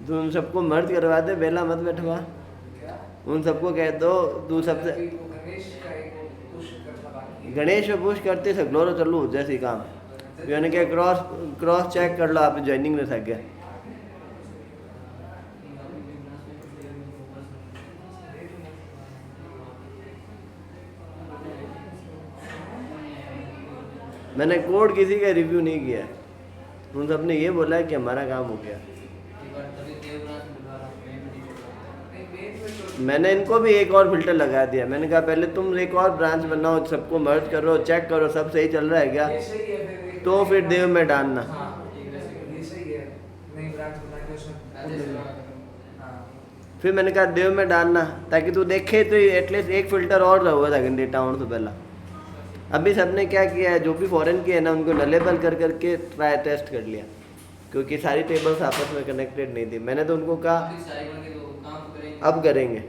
तू उन सबको मर्ज करवा दे, बेला मत बैठवा। क्या? उन सबको कह दो तू सबसे अभी वो गणेश का एक वो पुश करना बाकी है। गणेश पे पुश करते सकलो रो चलू जैसे काम यानी कि क्रॉस क्रॉस चेक कर लो आप ज्वाइनिंग में सक गया। मैंने कोड किसी का रिव्यू नहीं किया, उन सब ने ये बोला है कि हमारा काम हो गया। मैंने इनको भी एक और फिल्टर लगा दिया, मैंने कहा पहले तुम एक और ब्रांच बनाओ, सबको मर्ज करो, चेक करो सब सही चल रहा है क्या, ये सही है, फिर एक तो फिर देव में डालना। हाँ ये सही है, नई ब्रांच बना के उसमें हाँ फिर मैंने कहा देव में डालना ताकि तू देखे तो एटलीस्ट एक फिल्टर और हुआ था डेटा ऑन से पहला। अभी सबने क्या किया है, जो भी फॉरेन किए है ना उनको नलेबल कर करके ट्राई टेस्ट कर लिया, क्योंकि सारी टेबल्स आपस में कनेक्टेड नहीं थी। मैंने तो उनको कहा अब करेंगे।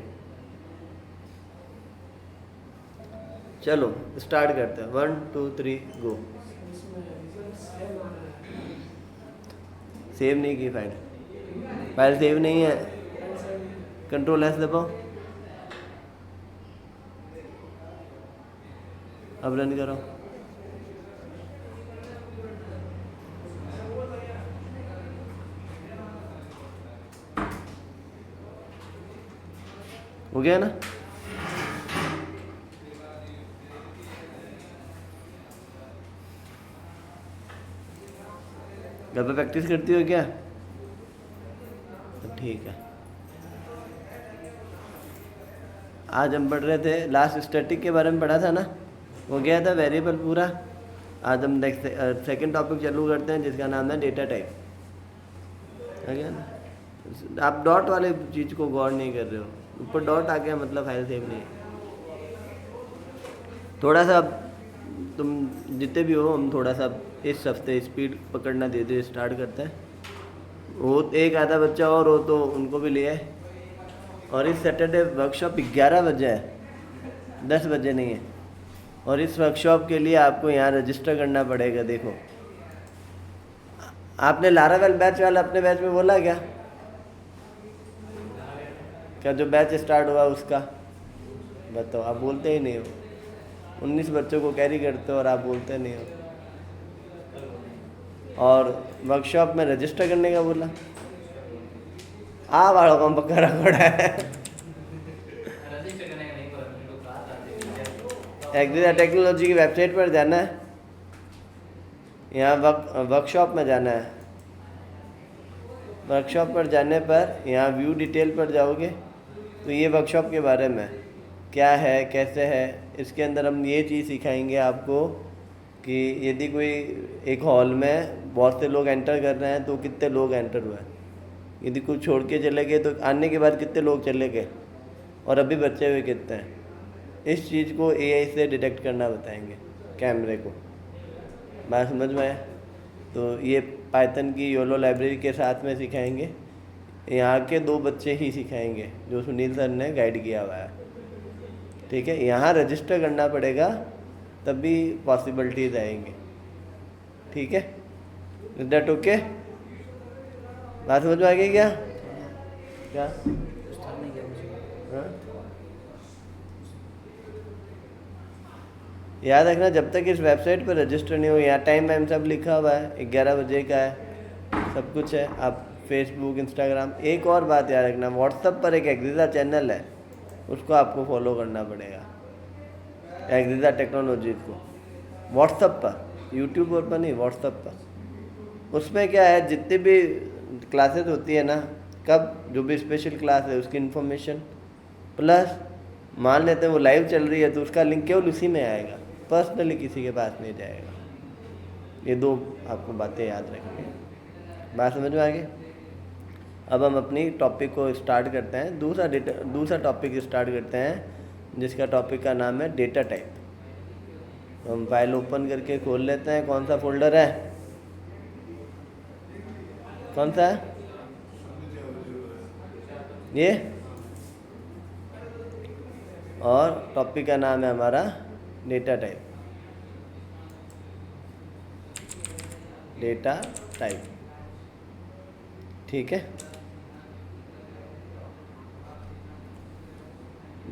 चलो स्टार्ट करते हैं, 1 2 3 गो। सेव नहीं की फाइल, फाइल सेव नहीं है, कंट्रोल एस दबाओ, अब रन करो। हो गया ना? घर पे प्रैक्टिस करती हो क्या? ठीक है। आज हम पढ़ रहे थे, लास्ट स्टैटिक के बारे में पढ़ा था ना, हो गया था वेरिएबल पूरा। आज हम नेक्स्ट सेकंड टॉपिक चालू करते हैं जिसका नाम है डेटा टाइप। आ गया ना? आप डॉट वाले चीज़ को गौर नहीं कर रहे हो, ऊपर डॉट आ गया मतलब फाइल सेव नहीं है। थोड़ा सा तुम जितने भी हो, हम थोड़ा सा इस हफ्ते स्पीड पकड़ना धीरे धीरे स्टार्ट करते हैं। वो एक आधा बच्चा और हो तो उनको भी ले आए। और इस सैटरडे वर्कशॉप 11 बजे है, 10 बजे नहीं है। और इस वर्कशॉप के लिए आपको यहाँ रजिस्टर करना पड़ेगा। देखो आपने लारावेल बैच वाला अपने बैच में बोला क्या? क्या जो बैच स्टार्ट हुआ उसका बताओ, आप बोलते ही नहीं हो। 19 बच्चों को कैरी करते हो और आप बोलते नहीं हो। और वर्कशॉप में रजिस्टर करने का बोला, वालों को पकड़ा पड़ा है। एग्रीजा टेक्नोलॉजी की वेबसाइट पर जाना है, यहाँ वर्कशॉप में जाना है। वर्कशॉप पर जाने पर यहाँ व्यू डिटेल पर जाओगे तो ये वर्कशॉप के बारे में क्या है, कैसे है, इसके अंदर हम ये चीज़ सिखाएंगे आपको कि यदि कोई एक हॉल में बहुत से लोग एंटर कर रहे हैं तो कितने लोग एंटर हुए, यदि कुछ छोड़ के चले गए तो आने के बाद कितने लोग चले गए, और अभी बचे हुए कितने हैं। इस चीज़ को एआई से डिटेक्ट करना बताएंगे, कैमरे को। बात समझ में आया? तो ये पाइथन की योलो लाइब्रेरी के साथ में सिखाएंगे। यहाँ के 2 बच्चे ही सिखाएंगे जो सुनील सर ने गाइड किया हुआ है। ठीक है, यहाँ रजिस्टर करना पड़ेगा तभी पॉसिबिलिटीज आएंगे। ठीक है, इज दैट ओके? बात समझ में आ गई क्या? क्या हाँ? याद रखना, जब तक इस वेबसाइट पर रजिस्टर नहीं हो, यहाँ टाइम सब लिखा हुआ है, 11 बजे का है, सब कुछ है। आप फेसबुक, इंस्टाग्राम, एक और बात याद रखना, व्हाट्सएप पर एक एग्रीजा चैनल है, उसको आपको फॉलो करना पड़ेगा, एग्रीजा टेक्नोलॉजीज को। व्हाट्सएप पर, यूट्यूब पर नहीं, व्हाट्सएप पर। उसमें क्या है, जितनी भी क्लासेस होती है ना, कब जो भी स्पेशल क्लास है उसकी इन्फॉर्मेशन, प्लस मान लेते हैं वो लाइव चल रही है तो उसका लिंक केवल उसी में आएगा, पर्सनली किसी के पास नहीं जाएगा। ये 2 आपको बातें याद रखनी है। बात समझ में आ गई? अब हम अपनी टॉपिक को स्टार्ट करते हैं, दूसरा टॉपिक स्टार्ट करते हैं जिसका टॉपिक का नाम है डेटा टाइप। हम फाइल ओपन करके खोल लेते हैं। कौन सा फोल्डर है, कौन सा है ये? और टॉपिक का नाम है हमारा डेटा टाइप। डेटा टाइप, ठीक है।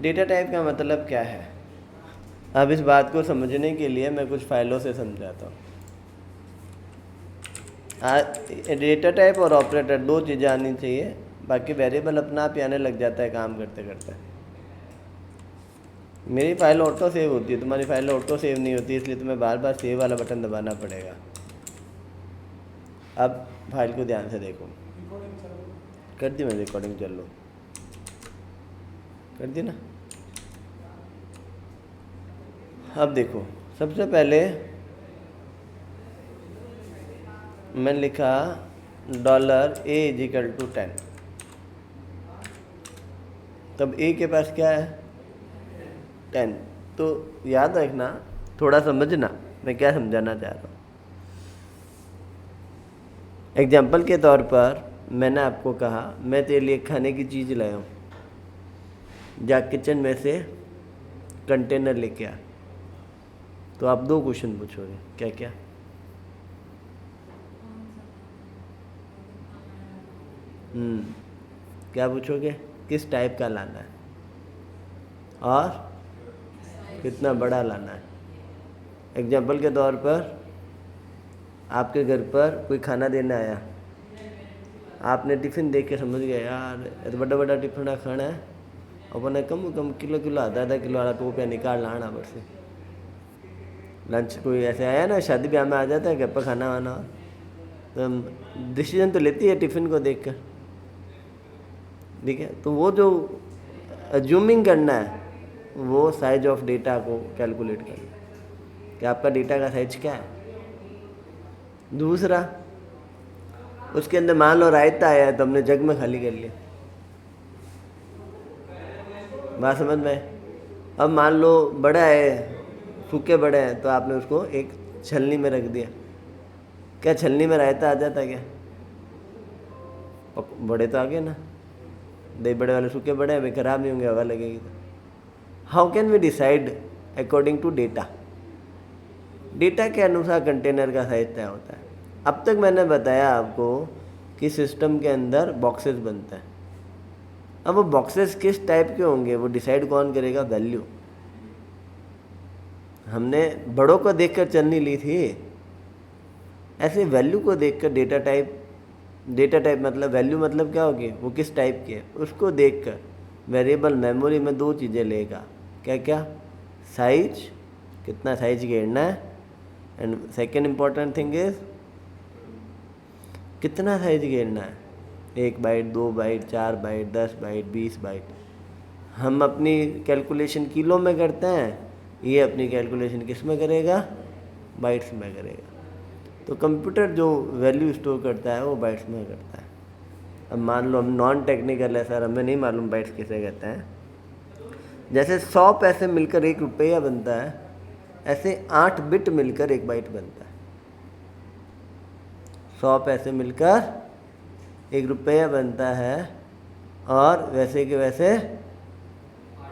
डेटा टाइप का मतलब क्या है? अब इस बात को समझने के लिए मैं कुछ फाइलों से समझाता हूँ। डेटा टाइप और ऑपरेटर दो चीज़ें आनी चाहिए, बाकी वेरिएबल अपना आप ही आने लग जाता है काम करते करते। मेरी फाइल ऑटो सेव होती है, तुम्हारी फाइल ऑटो सेव नहीं होती, इसलिए तुम्हें बार बार सेव वाला बटन दबाना पड़ेगा। अब फाइल को ध्यान से देखो। कर दी मैं रिकॉर्डिंग, चल लो, कर दी ना। अब देखो, सबसे पहले मैंने लिखा $a=10। तब a के पास क्या है? 10। तो याद रखना, थोड़ा समझना मैं क्या समझाना चाह रहा हूँ। एग्जाम्पल के तौर पर मैंने आपको कहा मैं तेरे लिए खाने की चीज़ लाया हूँ, जा किचन में से कंटेनर लेके आ। तो आप दो क्वेश्चन पूछोगे, क्या क्या? क्या पूछोगे? किस टाइप का लाना है और कितना बड़ा लाना है। एग्जाम्पल के तौर पर आपके घर पर कोई खाना देने आया, आपने टिफ़िन देख के समझ गए यार ये बड़ा बड़ा टिफ़िन खाना है, अपने कम किलो आधा किलो वाला टोपिया निकाल लाना बस। लंच कोई ऐसे आया ना, शादी ब्याह में आ जाता है घर पर खाना वाना, तो डिसीजन तो लेती है टिफ़िन को देख कर, ठीक है। तो वो जो अज्यूमिंग करना है वो साइज ऑफ डेटा को कैलकुलेट करना है कि आपका डेटा का साइज क्या है। दूसरा, उसके अंदर मान लो रायता आया है तो हमने जग में खाली कर लिया, बात समझ में। अब मान लो बड़ा है, सूखे बड़े हैं, तो आपने उसको एक छलनी में रख दिया। क्या छलनी में रायता आ जाता क्या? बड़े तो आ गए ना, दही बड़े वाले सूखे बड़े हैं भाई, खराब नहीं होंगे, हवा लगेगी तो। How can we decide according to data? Data के अनुसार कंटेनर का साइज तय होता है। अब तक मैंने बताया आपको कि सिस्टम के अंदर बॉक्सेस बनते हैं। अब वो बॉक्सेस किस टाइप के होंगे वो डिसाइड कौन करेगा? वैल्यू। हमने बड़ों को देखकर चलनी ली थी, ऐसे वैल्यू को देखकर डेटा टाइप मतलब वैल्यू मतलब क्या होगी? वो किस टाइप की है उसको देखकर वेरिएबल मेमोरी में दो चीज़ें लेगा। क्या क्या? साइज, कितना साइज घेरना है, and second important thing is कितना साइज घेरना है। 1 byte, 2 byte, 4 byte, 10 byte, 20 byte. हम अपनी कैलकुलेशन किलो में करते हैं, ये अपनी कैलकुलेशन किस में करेगा? बाइट्स में करेगा। तो कंप्यूटर जो वैल्यू स्टोर करता है वो बाइट्स में करता है। अब मान लो हम नॉन टेक्निकल है सर, हमें नहीं मालूम बाइट्स किसे कहते हैं। जैसे 100 पैसे मिलकर 1 रुपया बनता है, ऐसे 8 बिट मिलकर 1 बाइट बनता है। 100 पैसे मिलकर 1 रुपया बनता है, और वैसे के वैसे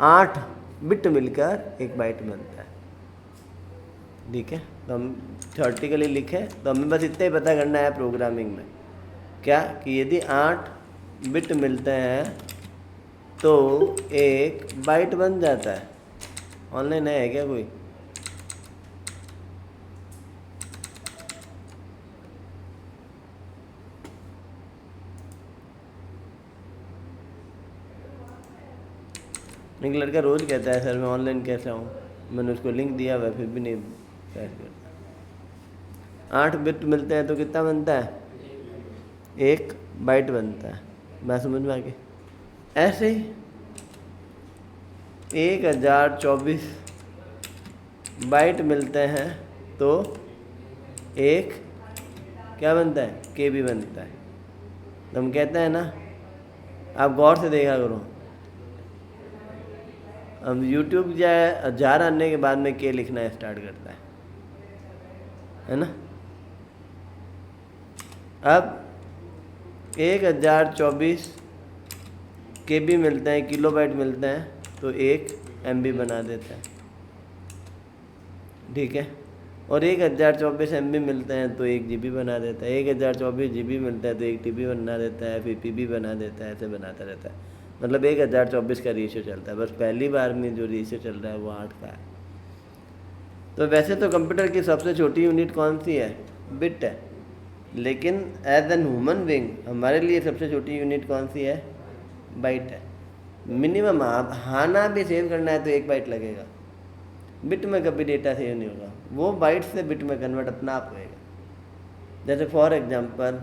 8 बिट मिलकर 1 बाइट बनता है, ठीक है। तो हम थ्योरेटिकली लिखें तो हमें बस इतना ही पता करना है प्रोग्रामिंग में, क्या कि यदि 8 बिट मिलते हैं तो 1 बाइट बन जाता है। ऑनलाइन है क्या कोई? एक लड़का रोज़ कहता है सर मैं ऑनलाइन कैसे आऊँ, मैंने उसको लिंक दिया हुआ फिर भी नहीं पैस करता। 8 बिट मिलते हैं तो कितना बनता है? 1 बाइट बनता है। मैं समझ में आ गई। ऐसे ही 1024 बाइट मिलते हैं तो 1 क्या बनता है? KB बनता है। तो हम कहते हैं ना, आप गौर से देखा करो, अब YouTube जाए जार आने के बाद में के लिखना स्टार्ट करता है ना। अब 1024 KB मिलते हैं, किलोबाइट मिलते हैं, तो 1 MB बना देता है, ठीक है। और 1024 MB मिलते हैं तो 1 GB बना देता है, 1024 GB मिलता है तो 1 TB बना देता है, फिर PB बना देता है, ऐसे बनाता रहता है। मतलब 1024 का रेशियो चलता है, बस पहली बार में जो रेशियो चल रहा है वो 8 का है। तो वैसे तो कंप्यूटर की सबसे छोटी यूनिट कौन सी है? बिट है। लेकिन एज एन ह्यूमन बीइंग हमारे लिए सबसे छोटी यूनिट कौन सी है? बाइट है। मिनिमम आप हाना भी सेव करना है तो 1 बाइट लगेगा। बिट में कभी डेटा सेव नहीं होगा, वो बाइट से बिट में कन्वर्ट अपना आप होएगा। जैसे फॉर एग्जांपल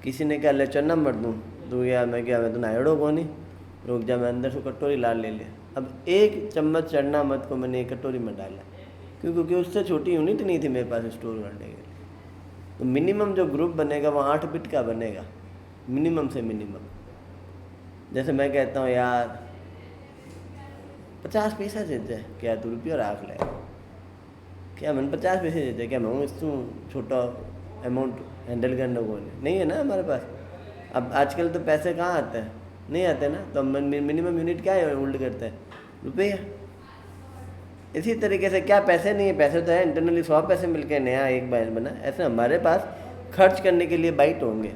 किसी ने क्या लेक्चर नंबर दूँ तो यार मैं तो नायड़ो को नहीं, रुक जा मैं अंदर से कटोरी लाल ले लिया। अब 1 चम्मच चढ़ना मत को मैंने 1 कटोरी में डाला, क्योंकि उससे छोटी यूनिट नहीं थी मेरे पास स्टोर करने के लिए। तो मिनिमम जो ग्रुप बनेगा वो 8 बिट का बनेगा, मिनिमम से मिनिमम। जैसे मैं कहता हूँ यार 50 पैसा दे दे, क्या तू रुपया रख ले, क्या मैंने 50 पैसे दे दे, क्या मैं इसको छोटा अमाउंट हैंडल करने को नहीं है ना हमारे पास। अब आजकल तो पैसे कहाँ आते हैं, नहीं आते ना, तो मिनिमम यूनिट क्या है होल्ड करते हैं? रुपया। इसी तरीके से क्या पैसे नहीं है, पैसे तो है इंटरनली 100 पैसे मिलकर नया 1 बाइट बना, ऐसे हमारे पास खर्च करने के लिए बाइट होंगे।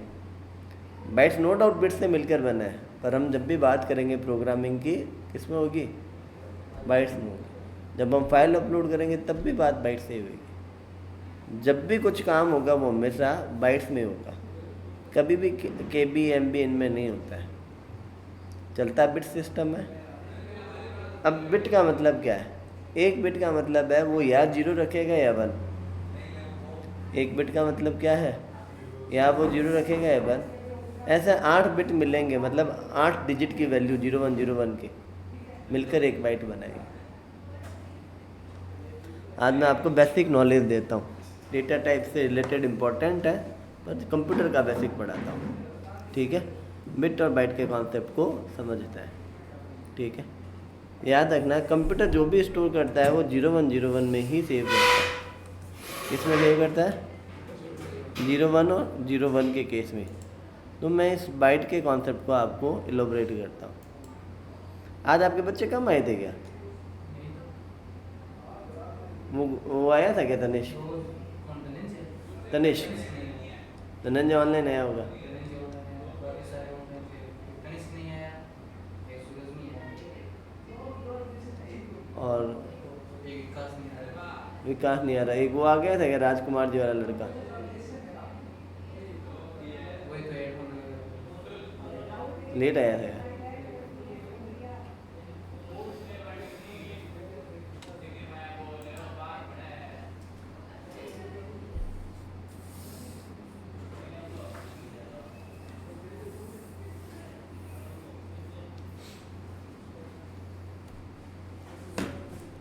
बाइट्स नो डाउट बिट से मिलकर बना है, पर हम जब भी बात करेंगे प्रोग्रामिंग की किस में होगी? बाइट्स में होगी। जब हम फाइल अपलोड करेंगे तब भी बात बाइट से ही होगी। जब भी कुछ काम होगा वो हमेशा बाइट्स में होगा, कभी भी KB MB इनमें नहीं होता है, चलता बिट सिस्टम है। अब बिट का मतलब क्या है? 1 बिट का मतलब है वो या 0 रखेगा या 1। 1 बिट का मतलब क्या है? या वो 0 रखेगा या 1। ऐसे 8 बिट मिलेंगे, मतलब 8 डिजिट की वैल्यू 0101 की मिलकर 1 बाइट बनाएगी। आज मैं आपको बेसिक नॉलेज देता हूँ, डेटा टाइप से रिलेटेड इम्पोर्टेंट है, पर कंप्यूटर का बेसिक पढ़ाता हूँ, ठीक है। बिट और बाइट के कॉन्सेप्ट को समझता है, ठीक है। याद रखना कंप्यूटर जो भी स्टोर करता है वो 0101 में ही सेव करता है। किसमें सेव करता है? 01 और 01 के केस में। तो मैं इस बाइट के कॉन्सेप्ट को आपको इलोबरेट करता हूँ। आज आपके बच्चे कम आए थे क्या? वो आया था क्या तनिष्क? धनंजय ऑनलाइन आया होगा। और विकास नहीं आ रहा। एक वो आ गया था क्या, राजकुमार जी वाला लड़का? लेट आया था क्या?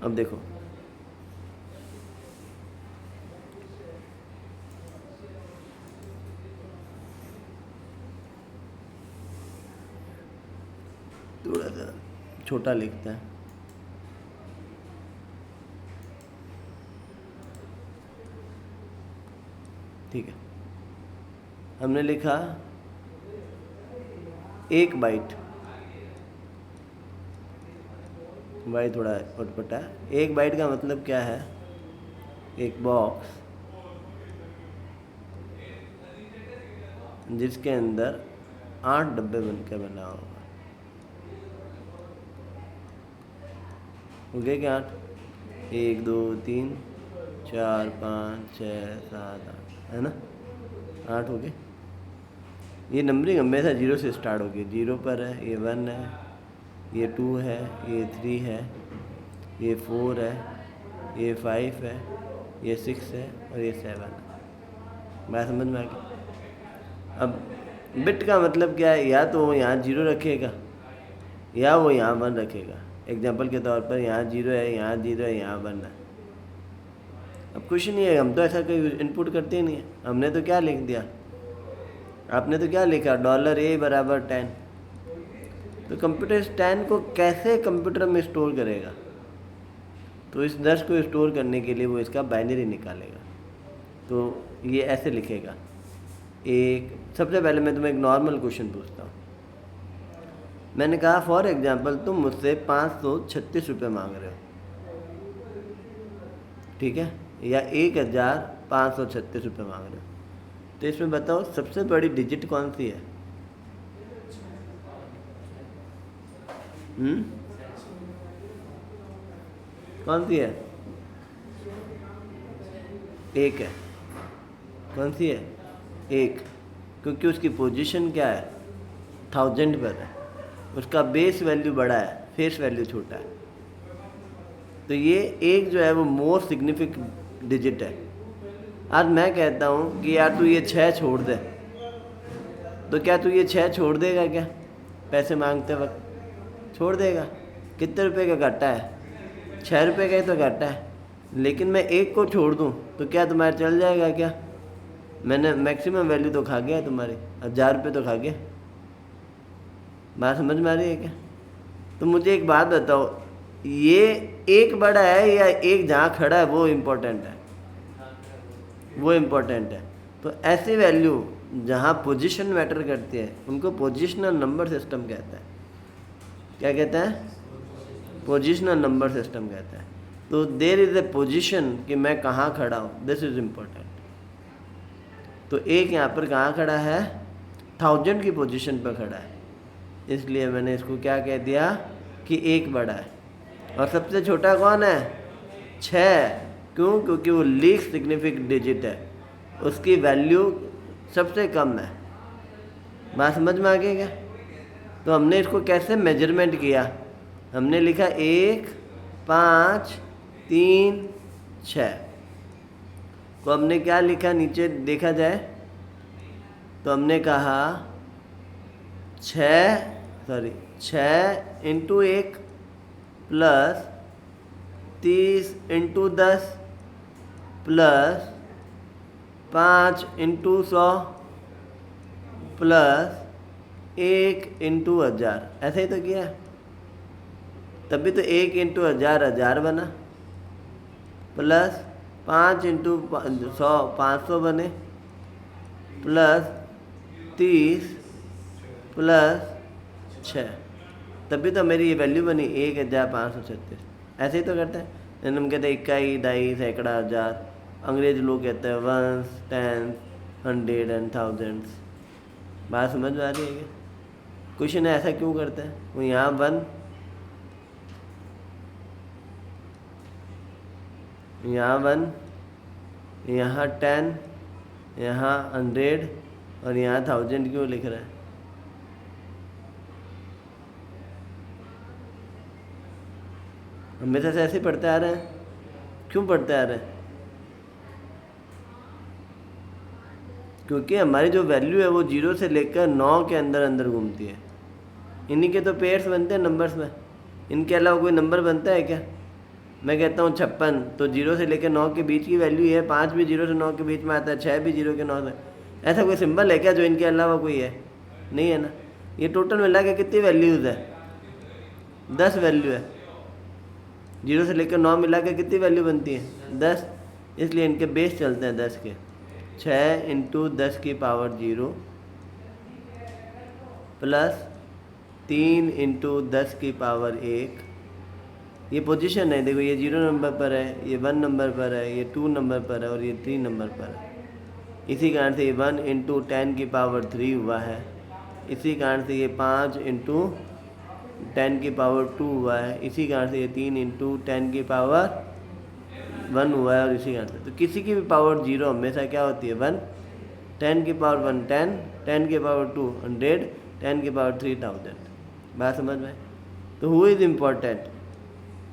अब देखो थोड़ा सा छोटा लिखता है। ठीक है, हमने लिखा 1 बाइट, बाइट थोड़ा अटपटा है। 1 बाइट का मतलब क्या है? एक बॉक्स जिसके अंदर 8 डब्बे बनकर बना होगा। हो गए क्या 8? 1 2 3 4 5 6 7 8, है ना? 8 हो गए। ये नंबरिंग हमेशा 0 से स्टार्ट होगी। 0 पर है, ये 1 है, ये 2 है, ये 3 है, ये 4 है, ये 5 है, ये 6 है और ये 7 है। बात समझ में आ गई? अब बिट का मतलब क्या है? या तो वो यहाँ 0 रखेगा या वो यहाँ 1 रखेगा। एग्जाम्पल के तौर पर यहाँ 0 है, यहाँ 0 है, यहाँ 1 है। अब कुछ नहीं है, हम तो ऐसा कोई इनपुट करते ही नहीं है। हमने तो क्या लिख दिया? आपने तो क्या लिखा? $A बराबर 10। तो कंप्यूटर इस 10 को कैसे कंप्यूटर में स्टोर करेगा? तो इस 10 को स्टोर करने के लिए वो इसका बाइनरी निकालेगा। तो ये ऐसे लिखेगा। सबसे पहले मैं तुम्हें एक नॉर्मल क्वेश्चन पूछता हूँ। मैंने कहा फॉर एग्जांपल तुम मुझसे 536 रुपये मांग रहे हो, ठीक है, या 1536 रुपये मांग रहे हो। तो इसमें बताओ सबसे बड़ी डिजिट कौन सी है? कौन सी है? एक है। कौन सी है? एक, क्योंकि उसकी पोजीशन क्या है? 1000 पर है। उसका बेस वैल्यू बड़ा है, फेस वैल्यू छोटा है। तो ये एक जो है वो मोस्ट सिग्निफिकेंट डिजिट है। आज मैं कहता हूँ कि यार तू ये 6 छोड़ दे, तो क्या तू ये 6 छोड़ देगा क्या? पैसे मांगते वक्त छोड़ देगा? कितने रुपए का घाटा है? 6 रुपये का ही तो घाटा है। लेकिन मैं एक को छोड़ दूँ तो क्या तुम्हारा चल जाएगा क्या? मैंने मैक्सिमम वैल्यू तो खा गया तुम्हारी, 1000 रुपये तो खा गया। बात समझ में आ रही है क्या? तो मुझे एक बात बताओ, ये एक बड़ा है या एक जहाँ खड़ा है वो इम्पोर्टेंट है? वो इम्पोर्टेंट है। तो ऐसी वैल्यू जहाँ पोजीशन मैटर करती है उनको पोजिशनल नंबर सिस्टम कहता है। क्या कहता है? पोजिशनल नंबर सिस्टम कहता है। तो देयर इज़ ए पोजीशन कि मैं कहाँ खड़ा हूँ, दिस इज़ इम्पोर्टेंट। तो एक यहाँ पर कहाँ खड़ा है? 1000 की पोजीशन पर खड़ा है, इसलिए मैंने इसको क्या कह दिया कि एक बड़ा है। और सबसे छोटा कौन है? 6। क्यों? क्योंकि वो लीस्ट सिग्निफिकेंट डिजिट है, उसकी वैल्यू सबसे कम है। बात समझ में आ गई क्या? तो हमने इसको कैसे मेजरमेंट किया? हमने लिखा 1, 5, 3, 6 को हमने क्या लिखा नीचे देखा जाए तो हमने कहा 6 into 1 plus 30 into 10 plus 5 into 100 plus 1 into 1000। ऐसे ही तो किया, तभी तो 1 इंटू 1000 1000 बना, प्लस 5 इंटू 100 500 बने, प्लस 30 प्लस 6, तभी तो मेरी ये वैल्यू बनी 1536। ऐसे ही तो करते हैं। हम कहते हैं इकाई, दहाई, सैकड़ा, हज़ार। अंग्रेज लोग कहते हैं वंस, टेंस, 100 एंड थाउजेंड्स। बात समझ में आ रही है क्या? क्वेश्चन है ऐसा क्यों करते हैं? वो यहाँ 1, यहाँ 1, यहाँ 10, यहाँ 100 और यहाँ 1000 क्यों लिख रहा है? हमेशा से ऐसे पढ़ते आ रहे हैं। क्यों पढ़ते आ रहे हैं? क्योंकि हमारी जो वैल्यू है वो 0 से लेकर 9 के अंदर अंदर घूमती है। इन्हीं के तो पेयर्स बनते हैं नंबर्स में, इनके अलावा कोई नंबर बनता है क्या? मैं कहता हूँ 56, तो 0 से लेकर 9 के बीच की वैल्यू है। 5 भी 0 से 9 के बीच में आता है, 6 भी 0 के 9 से। ऐसा कोई सिंबल है क्या जो इनके अलावा कोई है? नहीं है ना। ये टोटल मिला के कितनी वैल्यूज़ है? 10 वैल्यू है। 0 से लेकर 9 मिला के कितनी वैल्यू बनती है? 10। इसलिए इनके बेस चलते हैं 10 के। 6 इंटू 10 की पावर 0 प्लस 3 इंटू 10 की पावर 1। ये पोजीशन है, देखो ये 0 नंबर पर है, ये 1 नंबर पर है, ये 2 नंबर पर है और ये 3 नंबर पर है। इसी कारण से ये 1 इंटू 10 की पावर 3 हुआ है। इसी कारण से ये 5 इंटू 10 की पावर 2 हुआ है। इसी कारण से ये 3 इंटू 10 की पावर 1 हुआ है। और इसी कारण से तो किसी की भी पावर 0 हमेशा क्या होती है? 1। 10 की पावर 1 10, 10 की पावर 2 100, 10 की पावर 3 1000। बात समझ में? तो who is important?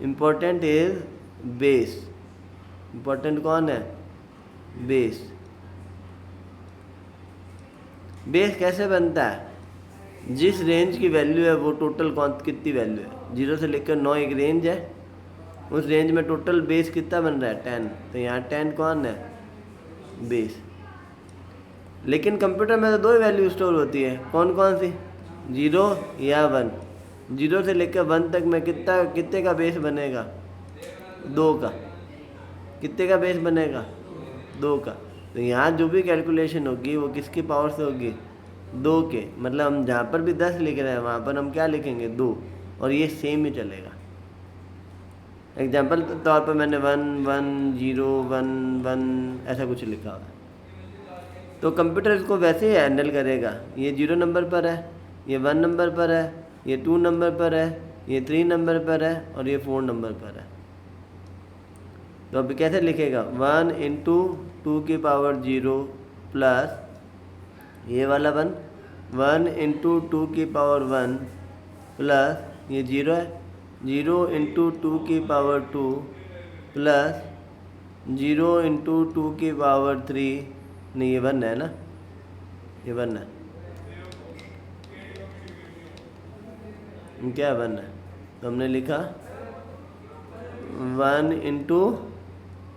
Important is base. Important कौन है? बेस। बेस कैसे बनता है? जिस रेंज की वैल्यू है वो टोटल कितनी वैल्यू है? 0 से लेकर 9 एक रेंज है, उस रेंज में टोटल बेस कितना बन रहा है? 10। तो यहाँ 10 कौन है? बेस। लेकिन कंप्यूटर में तो 2 वैल्यू स्टोर होती है। कौन कौन सी? 0 या 1। 0 से लेकर 1 तक में कितने का बेस बनेगा? 2 का। कितने का बेस बनेगा? 2 का। तो यहाँ जो भी कैलकुलेशन होगी वो किसकी पावर से होगी? 2 के। मतलब हम जहाँ पर भी 10 लिख रहे हैं वहाँ पर हम क्या लिखेंगे? 2। और ये सेम ही चलेगा। एग्जाम्पल के तौर पर मैंने 1 1 0 1 1 ऐसा कुछ लिखा हुआ है, तो कंप्यूटर इसको वैसे ही हैंडल करेगा। ये 0 नंबर पर है, ये 1 नंबर पर है, ये 2 नंबर पर है, ये 3 नंबर पर है और ये 4 नंबर पर है। तो अब कैसे लिखेगा, 1 इंटू 2 की पावर 0 प्लस ये वाला 1 इंटू 2 की पावर 1 प्लस ये 0 है, 0 इंटू 2 की पावर 2 प्लस 0 इंटू 2 की पावर 3, नहीं ये 1 है ना, ये 1 है, क्या 1 है, तो हमने लिखा 1 इंटू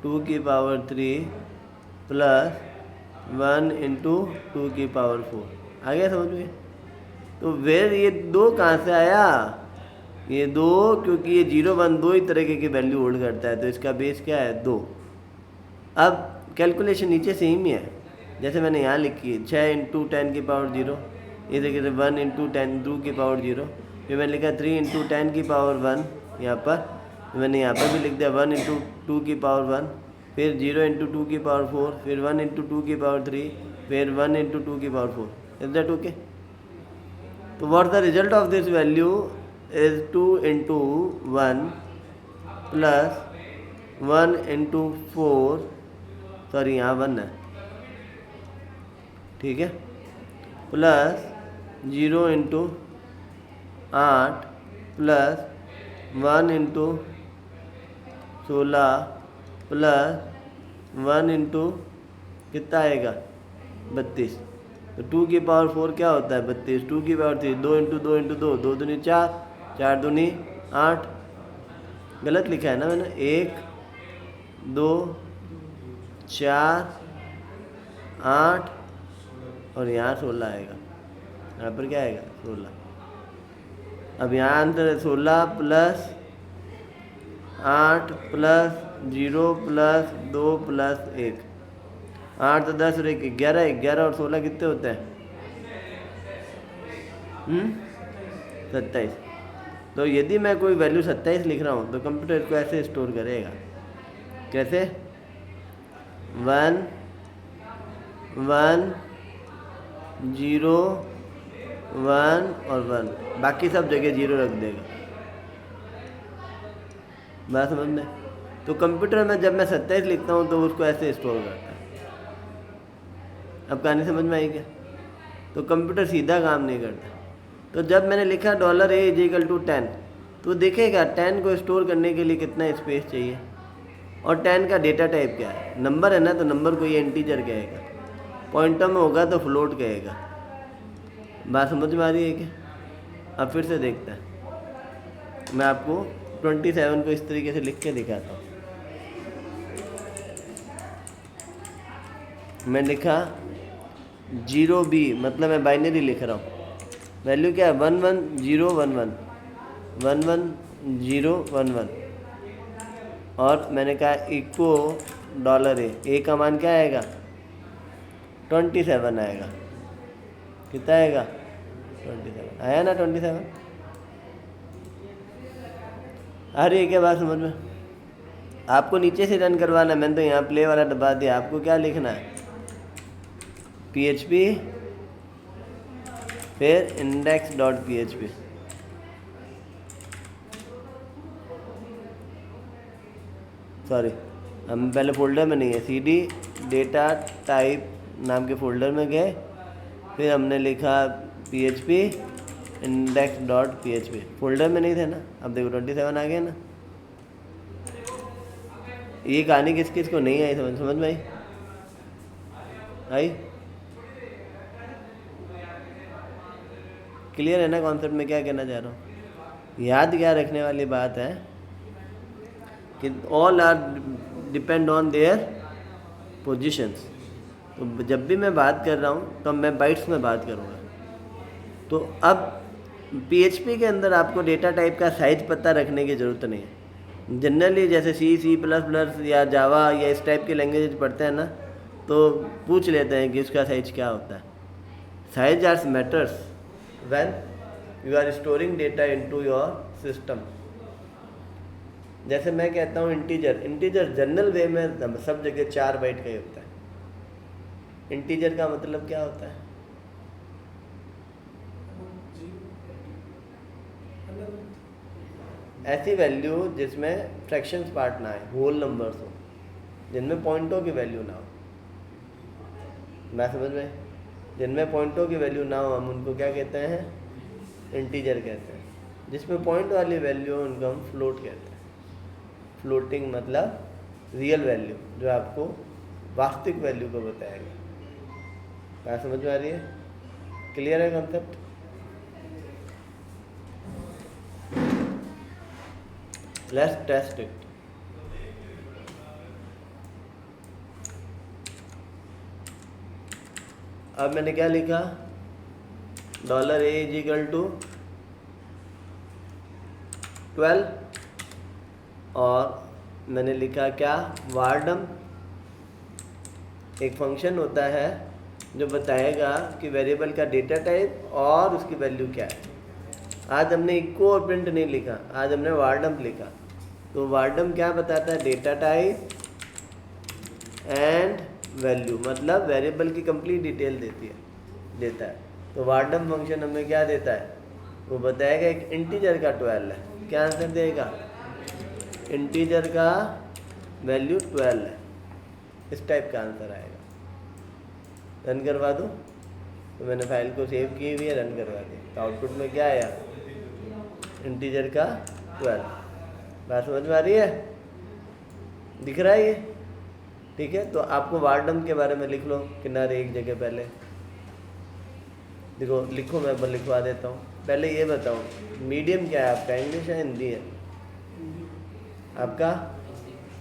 2 की पावर 3 प्लस 1 इंटू 2 की पावर 4। आ गया समझ में? तो फिर ये 2 कहाँ से आया, ये 2, क्योंकि ये 0 1 2 ही तरीके की वैल्यू होल्ड करता है, तो इसका बेस क्या है 2। अब कैलकुलेशन नीचे सेम ही है, जैसे मैंने यहाँ लिखी है 6 इंटू 10 की पावर 0, ये देखिए 1 इंटू 10 2 की पावर 0, फिर मैंने लिखा 3 इंटू 10 की पावर 1 यहाँ पर, तो मैंने यहाँ पर भी लिख दिया 1 इंटू 2 की पावर 1, फिर 0 इंटू 2 की पावर 4, फिर 1 इंटू 2 की पावर 3, फिर 1 इंटू 2 की पावर 4। Is that okay? तो what the result of this value is 2 into 1 plus 1 into 4, sorry यहाँ 1 है, ठीक है, plus 0 into 8 plus 1 into 16 plus 1 into कितना आएगा 32, तो 2 की पावर 4 क्या होता है 32, 2 की पावर 3, 2 इंटू 2 इंटू 2, 2 दूनी 4, 4 दूनी 8, गलत लिखा है ना मैंने, 1 2 4 8 और यहाँ 16 आएगा, यहाँ पर क्या आएगा 16। अब यहाँ अंतर है 16 प्लस 8 प्लस 0 प्लस 2 प्लस 1, 8 तो 10 और 1 11, 11 और 16 कितने होते हैं 27। तो यदि मैं कोई वैल्यू 27 लिख रहा हूँ तो कंप्यूटर इसको ऐसे स्टोर करेगा, कैसे 1 1 0 1 और 1, बाकी सब जगह 0 रख देगा, बात समझ में? तो कंप्यूटर में जब मैं 27 लिखता हूँ तो उसको ऐसे स्टोर करता है। अब कहानी समझ में आई क्या? तो कंप्यूटर सीधा काम नहीं करता। तो जब मैंने लिखा $a = 10, तो देखेगा 10 को स्टोर करने के लिए कितना स्पेस चाहिए, और 10 का डेटा टाइप क्या है, नंबर है ना, तो नंबर को ये इंटीजर कहेगा, पॉइंटर में होगा तो फ्लोट कहेगा। बात समझ में आ रही है क्या? अब फिर से देखते हैं, मैं आपको 27 को इस तरीके से लिख के दिखाता हूँ। मैं लिखा 0B, मतलब मैं बाइनरी लिख रहा हूँ, वैल्यू क्या है 11011 11011, और मैंने कहा इक्वो $a का मान क्या आएगा 27 आएगा, कितना आएगा 27, आया ना 27। अरे क्या बात समझ में? आपको नीचे से रन करवाना है, मैंने तो यहाँ प्ले वाला दबा दिया, आपको क्या लिखना है PHP फिर index.php, सॉरी हम पहले फोल्डर में नहीं है, CD डेटा टाइप नाम के फोल्डर में गए, फिर हमने लिखा PHP index.php, फोल्डर में नहीं थे ना। अब देखो 27 आ गया ना। ये कहानी किस किस को नहीं आई समझ में आई? क्लियर है ना कॉन्सेप्ट में क्या कहना चाह रहा हूँ? याद क्या रखने वाली बात है कि all are depend on their positions. तो जब भी मैं बात कर रहा हूँ तो मैं बाइट्स में बात करूँगा। तो अब PHP के अंदर आपको डेटा टाइप का साइज पता रखने की ज़रूरत नहीं है। जनरली जैसे C++ या जावा या इस टाइप के लैंग्वेज पढ़ते हैं ना, तो पूछ लेते हैं कि उसका साइज क्या होता है। Size are matters when you are storing data into your system. जैसे मैं कहता हूँ इंटीजर जनरल वे में सब जगह 4 बाइट का ही होता है। इंटीजर का मतलब क्या होता है? ऐसी वैल्यू जिसमें फ्रैक्शंस पार्ट ना आए, होल नंबर्स हो, जिनमें पॉइंटों की वैल्यू ना हो। मैं समझ में, जिनमें पॉइंटों की वैल्यू ना हो हम उनको क्या कहते हैं, इंटीजर कहते हैं। जिसमें पॉइंट वाली वैल्यू हो उनको हम फ्लोट कहते हैं। फ्लोटिंग मतलब रियल वैल्यू, जो आपको वास्तविक वैल्यू को बताएगा। क्या समझ में आ रही है? क्लियर है कॉन्सेप्ट? Let's test it. अब मैंने क्या लिखा, $a इज इक्वल टू 12 और मैंने लिखा क्या, वार्डम एक फंक्शन होता है जो बताएगा कि वेरिएबल का डेटा टाइप और उसकी वैल्यू क्या है। आज हमने इको और प्रिंट नहीं लिखा, आज हमने वार्डम लिखा। तो वार्डम क्या बताता है, डेटा टाइप एंड वैल्यू, मतलब वेरिएबल की कंप्लीट डिटेल देता है। तो वार्डम फंक्शन हमें क्या देता है, वो बताएगा एक इंटीजर का 12 है। क्या आंसर देगा, इंटीजर का वैल्यू 12 है। इस टाइप का आंसर आएगा। रन करवा दूँ? तो मैंने फाइल को सेव की हुई है, रन करवा दी। तो आउटपुट में क्या आया, इंटीजर का 12। बात समझ में आ रही है? दिख रहा है ये? ठीक है, तो आपको वार्डम के बारे में लिख लो किनारे एक जगह पहले। देखो लिखो, मैं लिखवा देता हूँ। पहले ये बताओ, मीडियम क्या है आपका, इंग्लिश है हिंदी है? आपका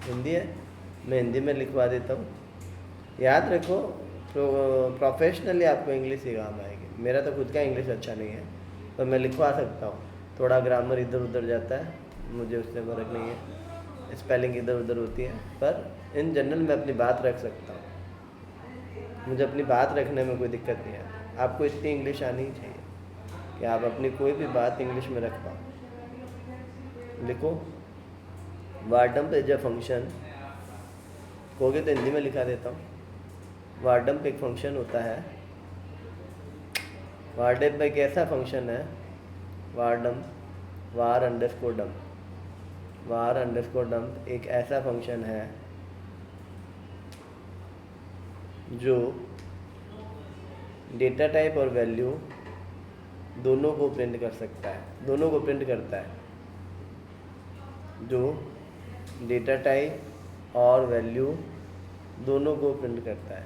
हिंदी है, मैं हिंदी में लिखवा देता हूँ। याद रखो, प्रोफेशनली आपको इंग्लिश ही काम आएगी। मेरा तो खुद का इंग्लिश अच्छा नहीं है, तो मैं लिखवा सकता हूँ। थोड़ा ग्रामर इधर उधर जाता है, मुझे उससे फर्क नहीं है, स्पेलिंग इधर उधर होती है, पर इन जनरल मैं अपनी बात रख सकता हूँ। मुझे अपनी बात रखने में कोई दिक्कत नहीं है। आपको इतनी इंग्लिश आनी ही चाहिए कि आप अपनी कोई भी बात इंग्लिश में रख पाओ। लिखो, वार्डम इज अ फंक्शन, कहोगे तो हिंदी में लिखा देता हूँ। वार्डम एक फंक्शन होता है। वार्डम एक ऐसा फंक्शन है, वार्डम वार अंडरस्कोर डम्प, वार अंडरस्कोर डम्प एक ऐसा फंक्शन है जो डेटा टाइप और वैल्यू दोनों को प्रिंट कर सकता है, दोनों को प्रिंट करता है। जो डेटा टाइप और वैल्यू दोनों को प्रिंट करता है।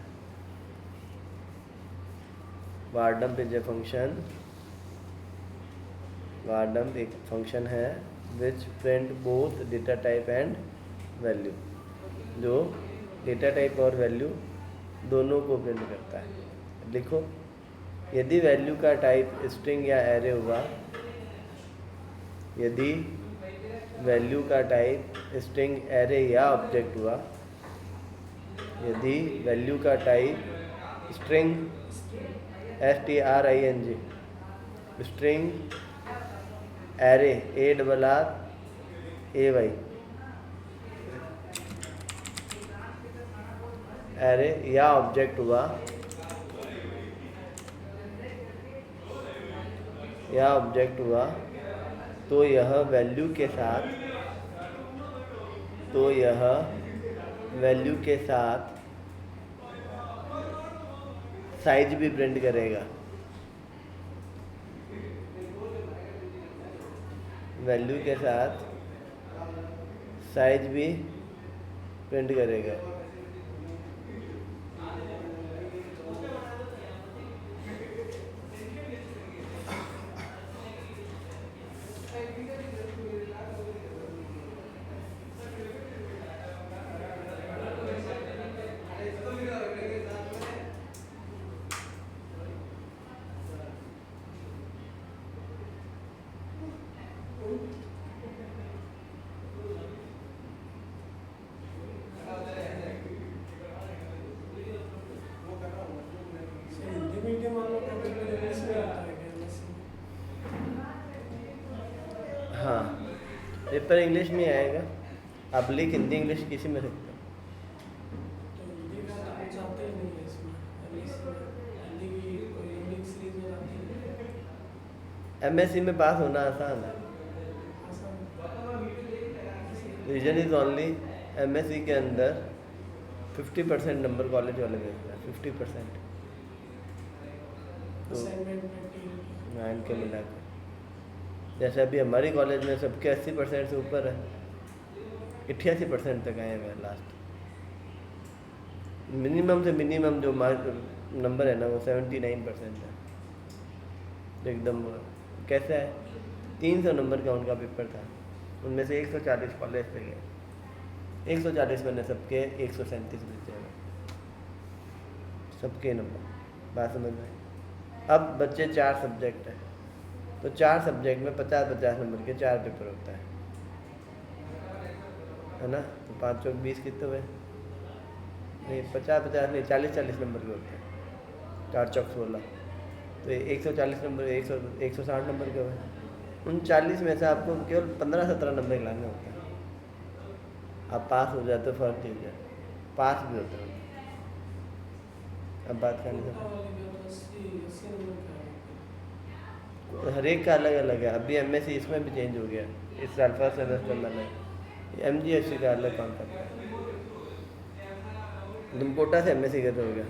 वार्डम इज ए फंक्शन, वार्डम एक फंक्शन है which print both data type and value, जो डेटा टाइप और वैल्यू दोनों को प्रिंट करता है। लिखो, यदि वैल्यू का टाइप स्ट्रिंग या एरे हुआ, यदि वैल्यू का टाइप स्ट्रिंग, एरे या ऑब्जेक्ट हुआ, यदि वैल्यू का type string STRING, string, array ARRAY, array या ऑब्जेक्ट हुआ, या ऑब्जेक्ट हुआ, तो यह वैल्यू के साथ, तो यह वैल्यू के साथ साइज भी प्रिंट करेगा। वैल्यू के साथ साइज भी प्रिंट करेगा। हाँ, पेपर इंग्लिश में आएगा। आप लिख हिंदी इंग्लिश किसी में सकते हो। MSc में पास होना आसान है। रीजन इज ओनली MSc के अंदर 50% नंबर कॉलेज वाले देते हैं, 50%। तो असाइनमेंट में टीम 9 के मिला के, जैसे अभी हमारी कॉलेज में सबके 80% से ऊपर है, 88% तक आए हुए हैं लास्ट। मिनिमम से मिनिमम जो मार्क नंबर है ना वो 79% है। तो एकदम कैसा है, 300 नंबर का उनका पेपर था, उनमें से 140 कॉलेज पे गए, 140 में सबके 137 बचे हैं, सबके नंबर। बात समझ में? अब बच्चे 4 सब्जेक्ट हैं, तो 4 सब्जेक्ट में 50-50 नंबर के 4 पेपर होता है ना। तो 5 चौक 20 कितने हुए? नहीं 50-50 नहीं, 40-40 नंबर के होते हैं, 4 चौक 16, तो 140 नंबर, 160 नंबर के हुए। उन 40 में से आपको केवल 15-17 नंबर लाने होते हैं। आप पास हो जाते तो फर्क नहीं जाए, पास भी होते हैं। अब बात करनी वाली है, भी तो 80 नंबर का है। हर एक का अलग अलग है। अभी MSc इसमें भी चेंज हो गया, इस साल फर्स्ट सेमेस्टर में अलग, MGSC का अलग कॉन्सेप्ट है। तुम कोटा से MSc कैसे हो गया?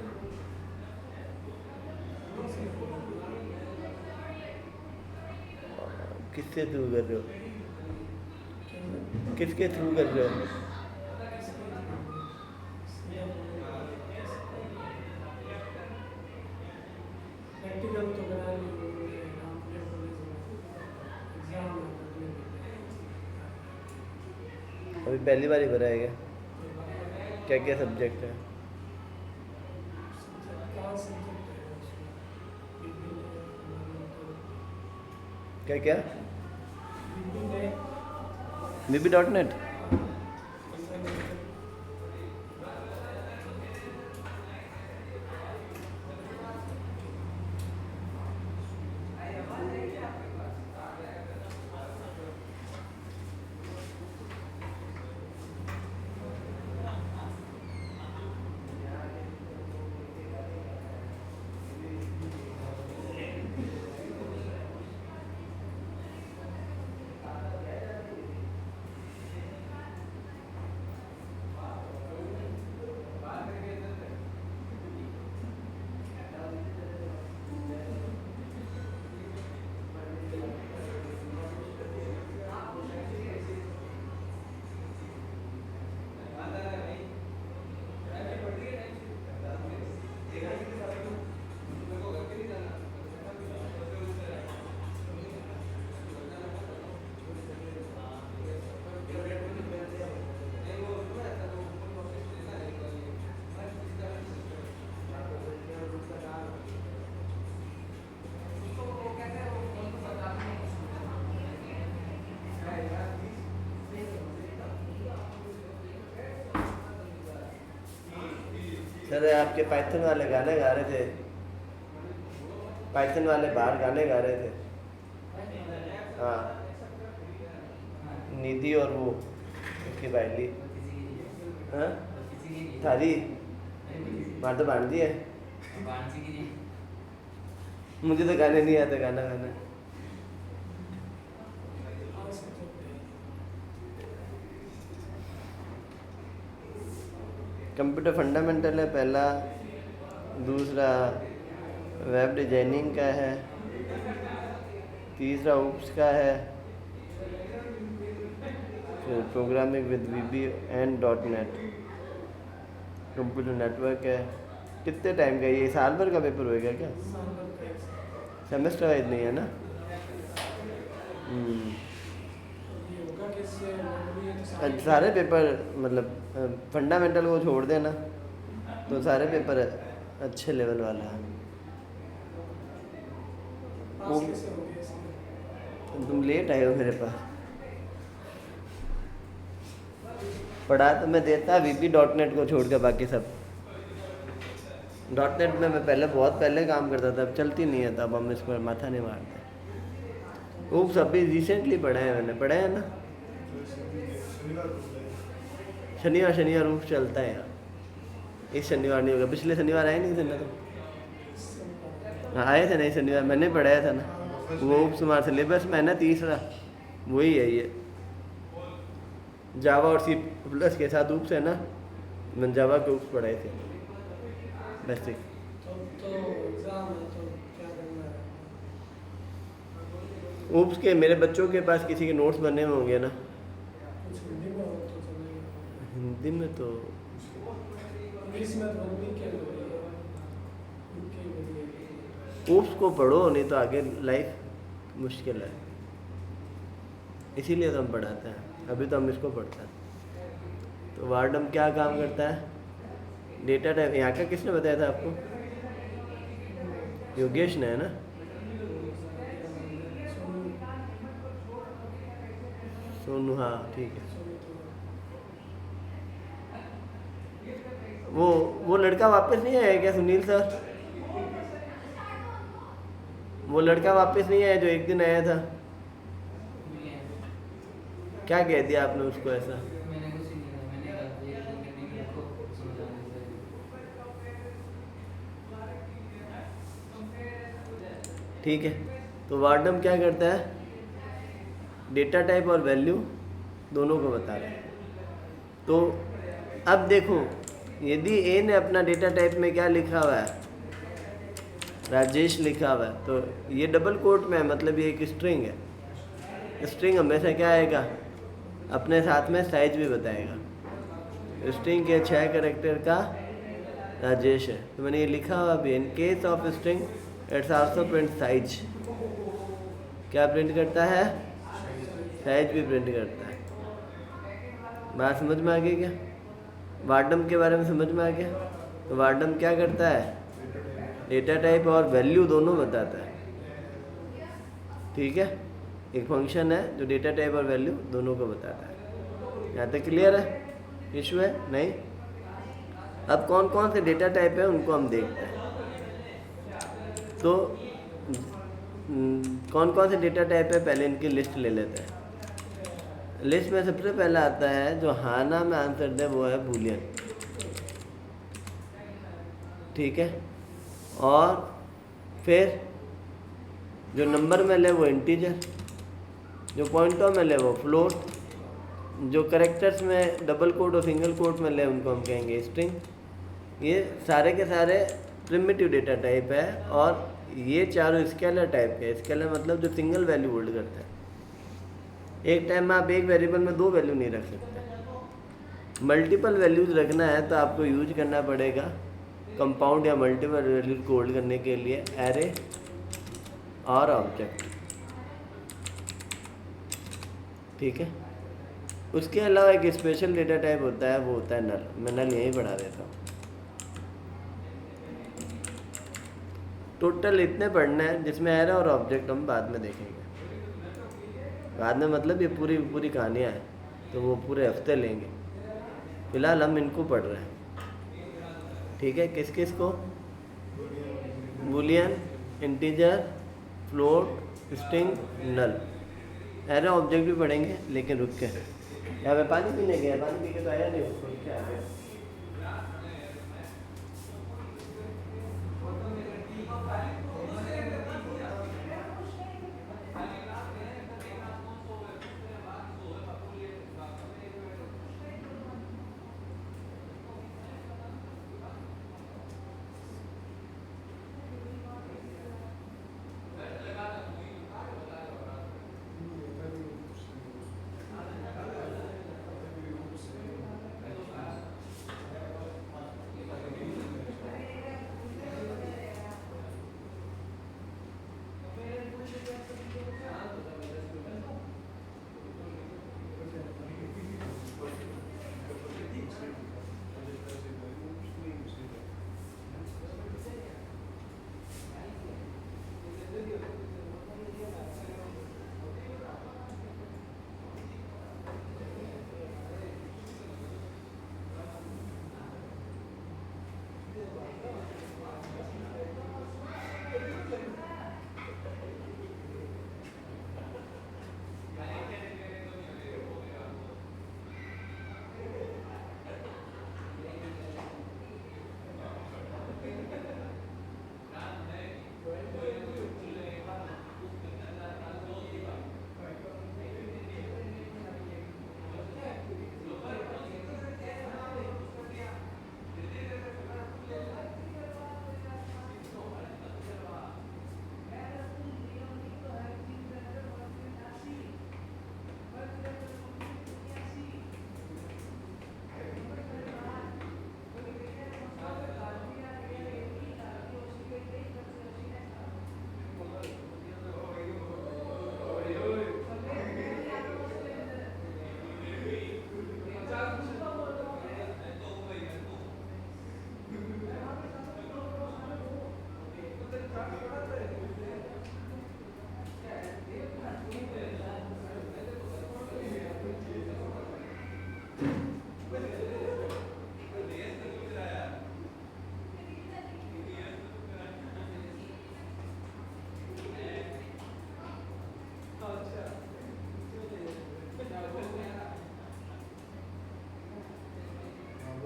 किससे थ्रू कर रहे हो? किसके थ्रू कर रहे हो? प्रैक्टिकल तो करा ली उन्होंने रामपुर कॉलेज में, एग्जाम में अभी पहली बार ही भरा है क्या? क्या क्या सब्जेक्ट है? सब्जेक्ट है उसमें क्या क्या? बीबी VB.net? सर आपके पाइथन वाले गाने गा रहे थे, पाइथन वाले बाहर गाने गा रहे थे। हाँ, निधि और वो उसकी बाइली। हाँ थारी मार तो बांध दिया। मुझे तो गाने नहीं आते, गाना गाना। कंप्यूटर फंडामेंटल है पहला, दूसरा वेब डिजाइनिंग का है, तीसरा ऊप्स का है, फिर programming with VB and .NET, computer network है। कितने टाइम का ये साल भर का पेपर होएगा क्या? सेमेस्टर वाइज नहीं है ना? सारे पेपर मतलब फंडामेंटल को छोड़ देना तो सारे पेपर अच्छे लेवल वाला है। तुम लेट आए हो मेरे पास, पढ़ा तो मैं देता VB.NET को छोड़ के, बाकी सब .NET में मैं पहले बहुत पहले काम करता था, अब चलती नहीं है, तब हम इस पर माथा नहीं मारते। ऊप्स अभी रिसेंटली पढ़ा है मैंने, पढ़ा है ना, शनिवार ऊप्स चलता है यार। इस शनिवार नहीं होगा, पिछले शनिवार आए नहीं थे ना? तो हाँ आए थे ना, इस शनिवार मैंने पढ़ाया था ना वो ऊप्स हमारा सिलेबस में है ना, तीसरा वही है ये। जावा और सी प्लस के साथ ऊप्स है ना, मैंने जावा के ऊप्स पढ़ाए थे बेसिक। तो एग्ज़ाम है तो क्या करना है? ऊप्स के मेरे बच्चों के पास किसी के नोट्स बने हुए होंगे ना? कुछ हिंदी में हो तो चलेगा। हिंदी में तो इंग्लिश में तो वीक है ऊप्स को पढ़ो, नहीं तो आगे लाइफ मुश्किल है। इसीलिए तो हम पढ़ाते हैं, अभी तो हम इसको पढ़ते हैं। तो वार्डम क्या काम करता है? Data type. यहाँ का किसने बताया था आपको? योगेश ने, है ना? सोनू, हाँ ठीक है। वो लड़का वापस नहीं आया क्या, सुनील सर? वो लड़का वापस नहीं आया जो एक दिन आया था? क्या कह दिया आपने उसको ऐसा? मैंने कुछ नहीं कहा, मैंने कहा ये करने को समझाने से। ठीक है, तो वार्डम क्या करता है? डेटा टाइप और वैल्यू दोनों को बता रहा है। तो अब देखो, यदि ए ने अपना डेटा टाइप में क्या लिखा हुआ है, राजेश लिखा हुआ है, तो ये डबल कोट में है, मतलब ये एक स्ट्रिंग है। स्ट्रिंग हमेशा क्या आएगा? अपने साथ में साइज भी बताएगा। स्ट्रिंग के 6 कैरेक्टर का राजेश है, तो मैंने ये लिखा हुआ भी, in case of string it's also print size. क्या प्रिंट करता है? साइज भी प्रिंट करता है। बात समझ में आ गई क्या? वार्डम के बारे में समझ में आ गया? तो वार्डम क्या करता है? डेटा टाइप और वैल्यू दोनों बताता है। ठीक है, एक फंक्शन है जो डेटा टाइप और वैल्यू दोनों को बताता है। यहाँ तक क्लियर है? इशू है? नहीं? अब कौन कौन से डेटा टाइप है उनको हम देखते हैं। तो कौन कौन से डेटा टाइप है, पहले इनकी लिस्ट ले लेते हैं। लिस्ट में सबसे पहला आता है जो हाना में आंसर दे, वो है बूलियन। ठीक है, और फिर जो नंबर में ले वो इंटीजर, जो पॉइंटों में ले वो फ्लोट, जो करेक्टर्स में डबल कोट और सिंगल कोट में ले उनको हम कहेंगे स्ट्रिंग। ये सारे के सारे प्रिमिटिव डेटा टाइप है, और ये चारों स्केलर टाइप के। स्केलर मतलब जो सिंगल वैल्यू होल्ड करता है। एक टाइम में आप एक वेरिएबल में 2 वैल्यू नहीं रख सकते। मल्टीपल वैल्यूज रखना है तो आपको यूज करना पड़ेगा कंपाउंड या मल्टीपल वैल्यूज को होल्ड करने के लिए एरे और ऑब्जेक्ट। ठीक है, उसके अलावा एक स्पेशल डेटा टाइप होता है, वो होता है नल। मैं नल यहीं बढ़ा देता हूँ। टोटल इतने पढ़ना है, जिसमें एरे और ऑब्जेक्ट हम बाद में देखेंगे। बाद में मतलब ये पूरी कहानियाँ हैं, तो वो पूरे हफ्ते लेंगे। फिलहाल हम इनको पढ़ रहे हैं। ठीक है, किस किस को? बूलियन, इंटीजर, फ्लोट, स्ट्रिंग, नल। एरे ऑब्जेक्ट भी पढ़ेंगे, लेकिन रुक के। यहाँ पे पानी पीने गया, पानी पी के तो आया नहीं, उसको क्या आ गया।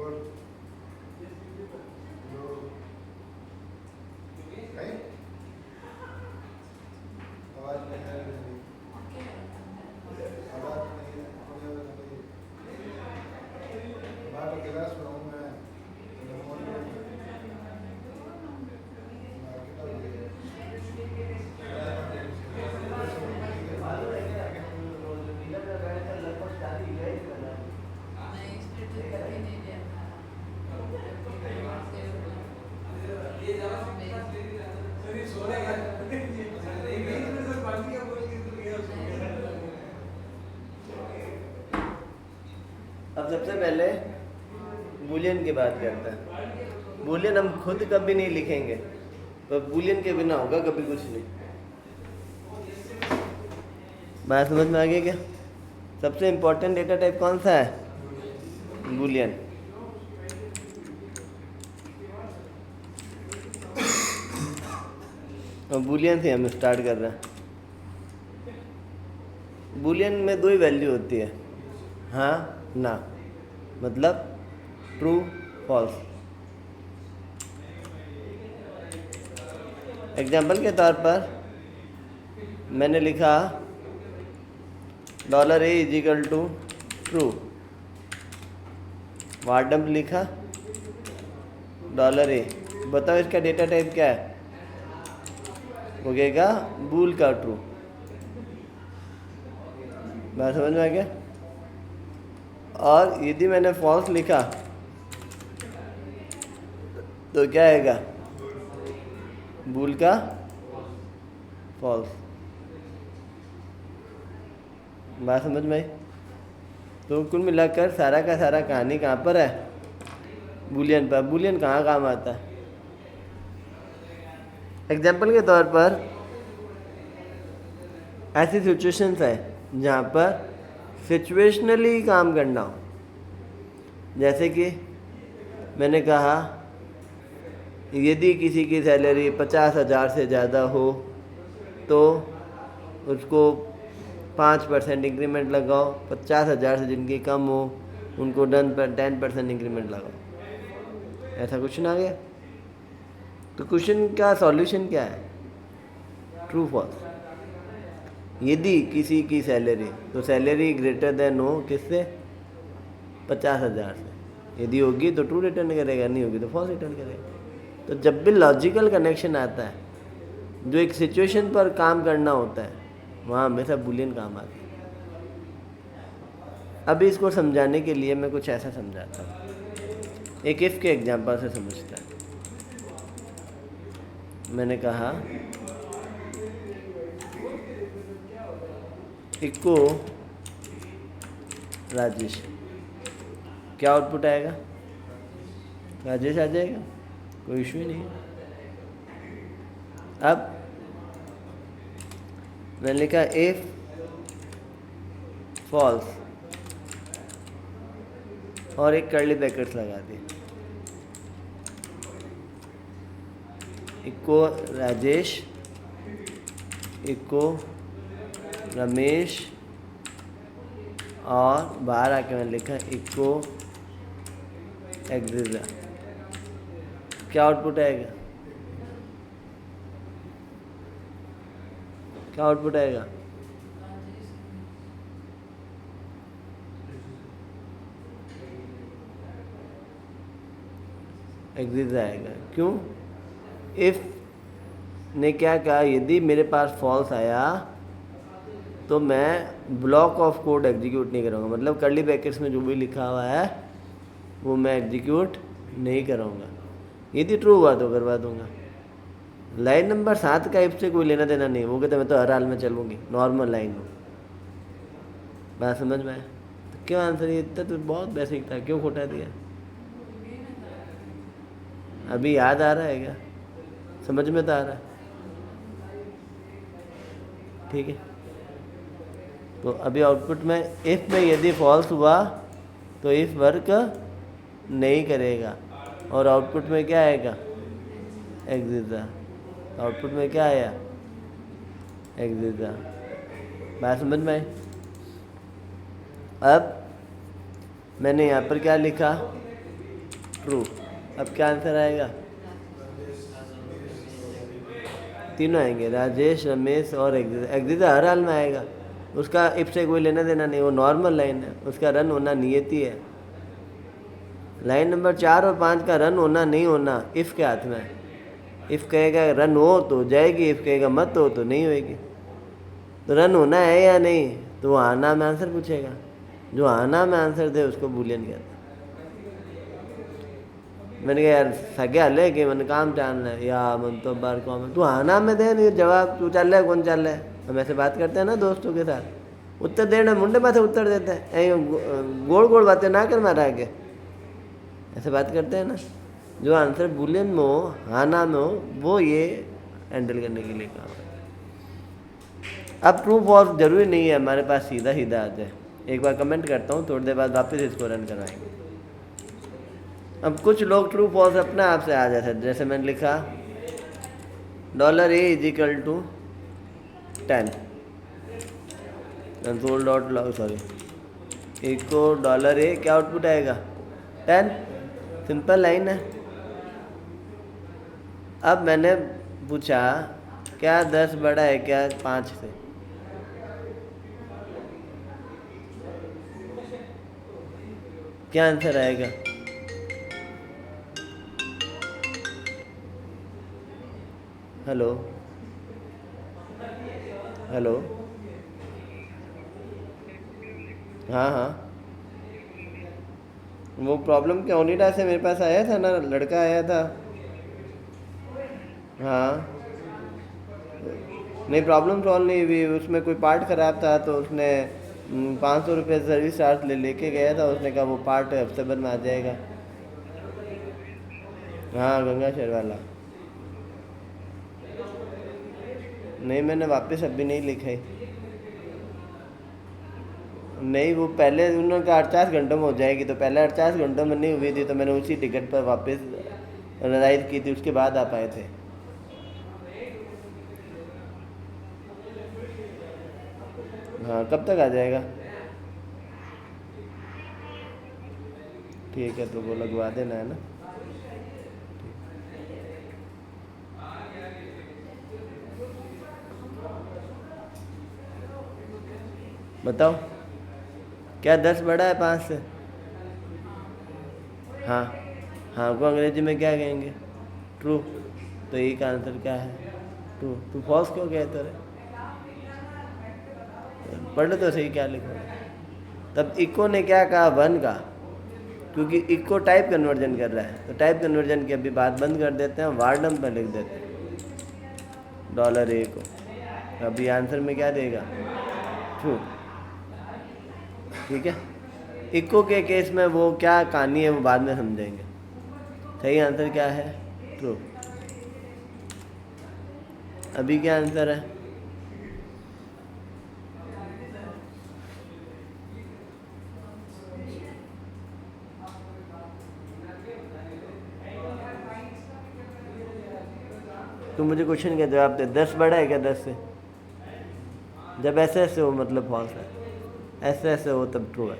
अब सबसे पहले बूलियन की बात करते हैं। बूलियन हम खुद कभी नहीं लिखेंगे, तो बूलियन के बिना होगा कभी कुछ नहीं। बात समझ में आ गई क्या? सबसे इम्पोर्टेंट डेटा टाइप कौन सा है? बूलियन। और बूलियन से हम स्टार्ट कर रहे हैं। बूलियन में दो ही वैल्यू होती है, हाँ ना, मतलब ट्रू फॉल्स। एग्जाम्पल के तौर पर मैंने लिखा $A = ट्रू, वार्डम्प लिखा $A। बताओ इसका डेटा टाइप क्या है? हो गएगा बूल का ट्रू। बात समझ में आ गया? और यदि मैंने फॉल्स लिखा तो क्या आएगा? बूल का फॉल्स। बात समझ में आई? तो कुल मिलाकर सारा का सारा कहानी कहाँ पर है? बूलियन पर। बूलियन कहाँ काम आता है? एग्जाम्पल के तौर पर ऐसी सिचुएशंस है जहाँ पर सिचुएशनली काम करना हो। जैसे कि मैंने कहा यदि किसी की सैलरी 50,000 से ज़्यादा हो तो उसको 5% इंक्रीमेंट लगाओ, 50,000 से जिनकी कम हो उनको 10% इंक्रीमेंट लगाओ। ऐसा क्वेश्चन आ गया। तो क्वेश्चन का सॉल्यूशन क्या है? True false. यदि किसी की सैलरी, तो सैलरी ग्रेटर देन हो किससे? 50,000 से। यदि होगी तो ट्रू रिटर्न करेगा, नहीं होगी तो फॉल्स रिटर्न करेगा। तो जब भी लॉजिकल कनेक्शन आता है, जो एक सिचुएशन पर काम करना होता है, वहाँ हमेशा बूलियन काम आता है। अभी इसको समझाने के लिए मैं कुछ ऐसा समझाता हूँ, एक इफ के एग्जाम्पल से समझता है। मैंने कहा इको राजेश, क्या आउटपुट आएगा? राजेश आ जाएगा, कोई इशू ही नहीं है। अब मैंने लिखा इफ फॉल्स और एक कर्ली ब्रैकेट्स लगा दी। इको राजेश, इको रमेश, और बाहर आके मैंने लिखा इको एग्जिजा। क्या आउटपुट आएगा? क्या आउटपुट आएगा? एग्जिजा आएगा। क्यों? इफ ने क्या कहा, यदि मेरे पास फॉल्स आया तो मैं ब्लॉक ऑफ कोड एग्जीक्यूट नहीं करूँगा, मतलब कर्ली ब्रैकेट्स में जो भी लिखा हुआ है वो मैं एग्जीक्यूट नहीं करूँगा। यदि ट्रू हुआ तो करवा दूँगा। लाइन नंबर 7 का इफ से कोई लेना देना नहीं। वो कहते मैं तो हर हाल में चलूँगी, नॉर्मल लाइन में। बात समझ में आया? तो क्यों आंसर ये इतना तो बहुत बेसिक था, क्यों खोटा दिया? अभी याद आ रहा है क्या? समझ में तो आ रहा है? ठीक है। तो अभी आउटपुट में इफ में यदि फॉल्स हुआ तो इफ वर्क नहीं करेगा, और आउटपुट में क्या आएगा? एग्जिजा। आउटपुट में क्या आया? एग्जिजा। बात समझ में आई? अब मैंने यहाँ पर क्या लिखा? ट्रू। अब क्या आंसर आएगा? तीनों आएंगे, राजेश, रमेश और एग्जिट। एग्जिट हर हाल में आएगा, उसका इफ से कोई लेना देना नहीं, वो नॉर्मल लाइन है, उसका रन होना नियति है। लाइन नंबर 4 और 5 का रन होना नहीं होना इफ़ के हाथ में है। इफ़ कहेगा रन हो तो जाएगी, इफ़ कहेगा मत हो तो नहीं होएगी। तो रन होना है या नहीं, तो वो आना में आंसर पूछेगा, जो आना में आंसर दे उसको बूलियन कहते हैं। मैंने कहा यार सगे हाले कि मैंने काम चालना है या मन तो बार को तू आना में दे नहीं जवाब, तू चल रहा है कौन चल रहा है। हम ऐसे बात करते हैं ना दोस्तों के साथ, उत्तर देना मुंडे माथे उत्तर देते हैं, गोल गोल बातें ना कर मारा आगे, ऐसे बात करते हैं ना। जो आंसर बूलियन में हो, हाँ ना में हो, वो ये हैंडल करने के लिए काम है। अब ट्रू फॉल्स जरूरी नहीं है हमारे पास सीधा सीधा आ जाए। एक बार कमेंट करता हूँ, थोड़ी देर बाद वापस इसको रन करवाएंगे। अब कुछ लोग ट्रू फॉल्स अपने आप से आ जाते हैं, जैसे मैंने लिखा $A = 10 console dot log, sorry echo $A, क्या आउटपुट आएगा 10। सिंपल लाइन है। अब मैंने पूछा क्या 10 बड़ा है क्या 5 से, क्या आंसर आएगा? हेलो हेलो, हाँ हाँ, वो प्रॉब्लम क्या ओनिडा से मेरे पास आया था ना, लड़का आया था। हाँ नहीं, प्रॉब्लम सॉल्व नहीं हुई, उसमें कोई पार्ट ख़राब था तो उसने 500 रुपये सर्विस चार्ज लेके गया था। उसने कहा वो पार्ट हफ्ते भर में आ जाएगा। हाँ गंगा शहर वाला। नहीं मैंने वापस अभी नहीं लिखा है। नहीं वो पहले उन्होंने कहा 48 घंटों में हो जाएगी, तो पहले 48 घंटों में नहीं हुई थी, तो मैंने उसी टिकट पर वापस राइड की थी, उसके बाद आप आए थे। हाँ कब तक आ जाएगा? ठीक है, तो वो लगवा देना है ना। बताओ क्या 10 बड़ा है 5 से? हाँ हाँ को अंग्रेजी में क्या कहेंगे? ट्रू। तो यही का आंसर क्या है? ट्रू। तू फॉल्स क्यों कहते रहे? पढ़ लो तो सही क्या लिखा। तब इको ने क्या कहा 1 का, क्योंकि इको टाइप कन्वर्जन कर रहा है, तो टाइप कन्वर्जन की अभी बात बंद कर देते हैं, वार्डम पर लिख देते हैं $A को। अभी आंसर में क्या देगा? ट्रू। ठीक है, इको के केस में वो क्या कहानी है वो बाद में समझेंगे। सही आंसर क्या है? ट्रू। अभी क्या आंसर है? तो मुझे क्वेश्चन का जवाब दे, 10 बड़ा है क्या 10 से? जब ऐसे ऐसे हो मतलब फॉल्स है, ऐसे ऐसे हो तब ट्रू है।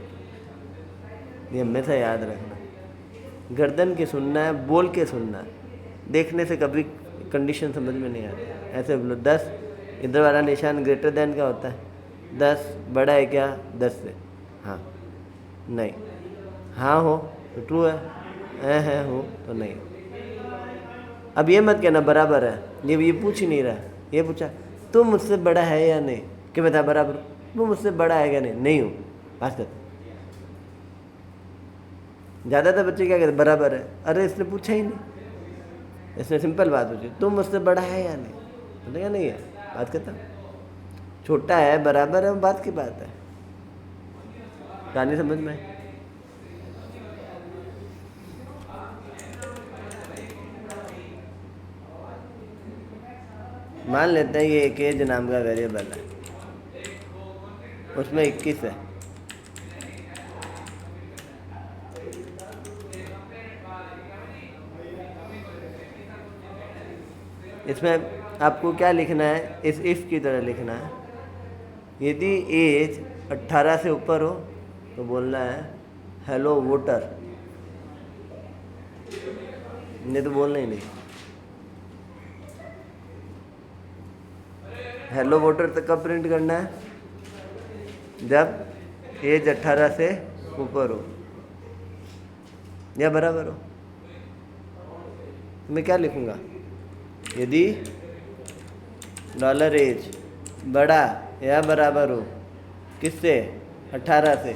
ये हमेशा याद रखना। गर्दन के सुनना है, बोल के सुनना है, देखने से कभी कंडीशन समझ में नहीं आती। ऐसे बोलो 10, इधर वाला निशान ग्रेटर देन का होता है। 10 बड़ा है क्या 10 से? हाँ नहीं, हाँ हो तो ट्रू है हो तो नहीं। अब ये मत कहना बराबर है, ये पूछ ही नहीं रहा। ये पूछा तुम मुझसे बड़ा है या नहीं, कि बता बराबर, तुम मुझसे बड़ा है क्या? नहीं हूँ, बात करते। ज़्यादातर बच्चे क्या कहते बराबर है, अरे इसने पूछा ही नहीं, इसने सिंपल बात पूछी तुम मुझसे बड़ा है या नहीं, बोलेगा नहीं है, बात करता। छोटा है बराबर है, बात की बात है। कहानी समझ में? मान लेते हैं ये एक एज नाम का वेरिएबल है, उसमें 21 है। इसमें आपको क्या लिखना है? इस इफ़ की तरह लिखना है। यदि एज 18 से ऊपर हो तो बोलना है हेलो वोटर। नहीं तो बोलना ही नहीं। हेलो वोटर तक कब प्रिंट करना है? जब एज 18 से ऊपर हो या बराबर हो। मैं क्या लिखूँगा? यदि डॉलर एज बड़ा या बराबर हो किससे? 18 से।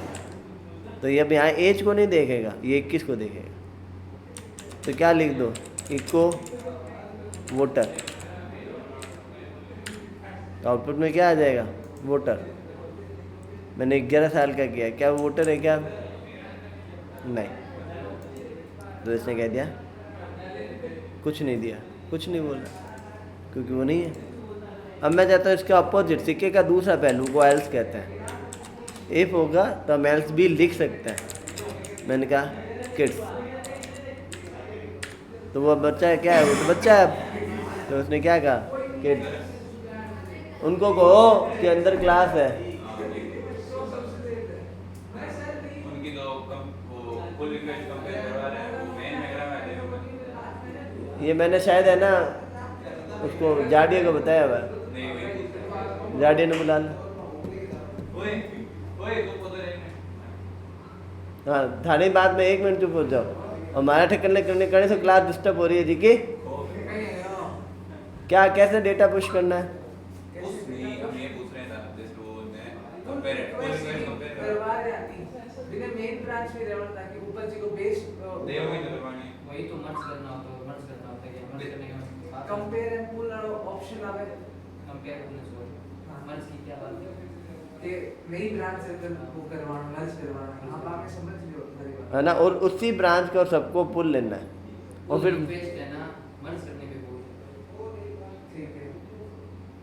तो ये अब यहाँ एज को नहीं देखेगा, ये 21 को देखेगा। तो क्या लिख दो? Eco voter. आउटपुट में क्या आ जाएगा? वोटर। मैंने 11 साल का किया, क्या वो वोटर है क्या? नहीं। तो इसने कह दिया, कुछ नहीं दिया, कुछ नहीं बोला, क्योंकि वो नहीं है। अब मैं चाहता हूँ इसका अपोजिट, सिक्के का दूसरा पहलू को एल्स कहते हैं। इफ होगा तो हम एल्स भी लिख सकते हैं। मैंने कहा किड्स, तो वो बच्चा है, क्या है वो? तो बच्चा है अब। तो उसने क्या कहा? किड्स। उनको कहो कि अंदर क्लास है। उनकी तो वो फुल रिक्वेस्ट कंपेयर करवा रहे हैं, वो मेन में करवा रहे हैं। ये मैंने शायद है ना उसको जाडिया को बताया हुआ है। नहीं वही जाडिया ने बुला ला। ओए ओए तो पता नहीं। हाँ, थाने बात में 1 मिनट चुप हो जाओ। और हमारा ठक्कर करने से क्लास डिस्टर्ब हो रही है जी की। क्या कैसे डेटा पुश करना है? नहीं हम ये पूछ रहे थे जस्ट वो ने कंपेयर फुल रिक्वेस्ट कंपेयर करवा रहे हैं बिना मेन ब्रांच में रेवल ताकि ऊपर जी को बेस देवोगे तो करवानी है। वही तो मर्ज करना होता है, मर्ज करना होता है कि मर्ज करने का कंपेयर एंड पुल ऑप्शन आवे कंपेयर करना चाहिए। मर्ज की क्या बात है कि नई ब्रांच से तो वो करवाना मर्ज करवाना हम आगे समझ लियो करेगा है ना। और उसी ब्रांच का सबको पुल लेना है और फिर रिक्वेस्ट है ना मर्ज करने पे बोल। ठीक है।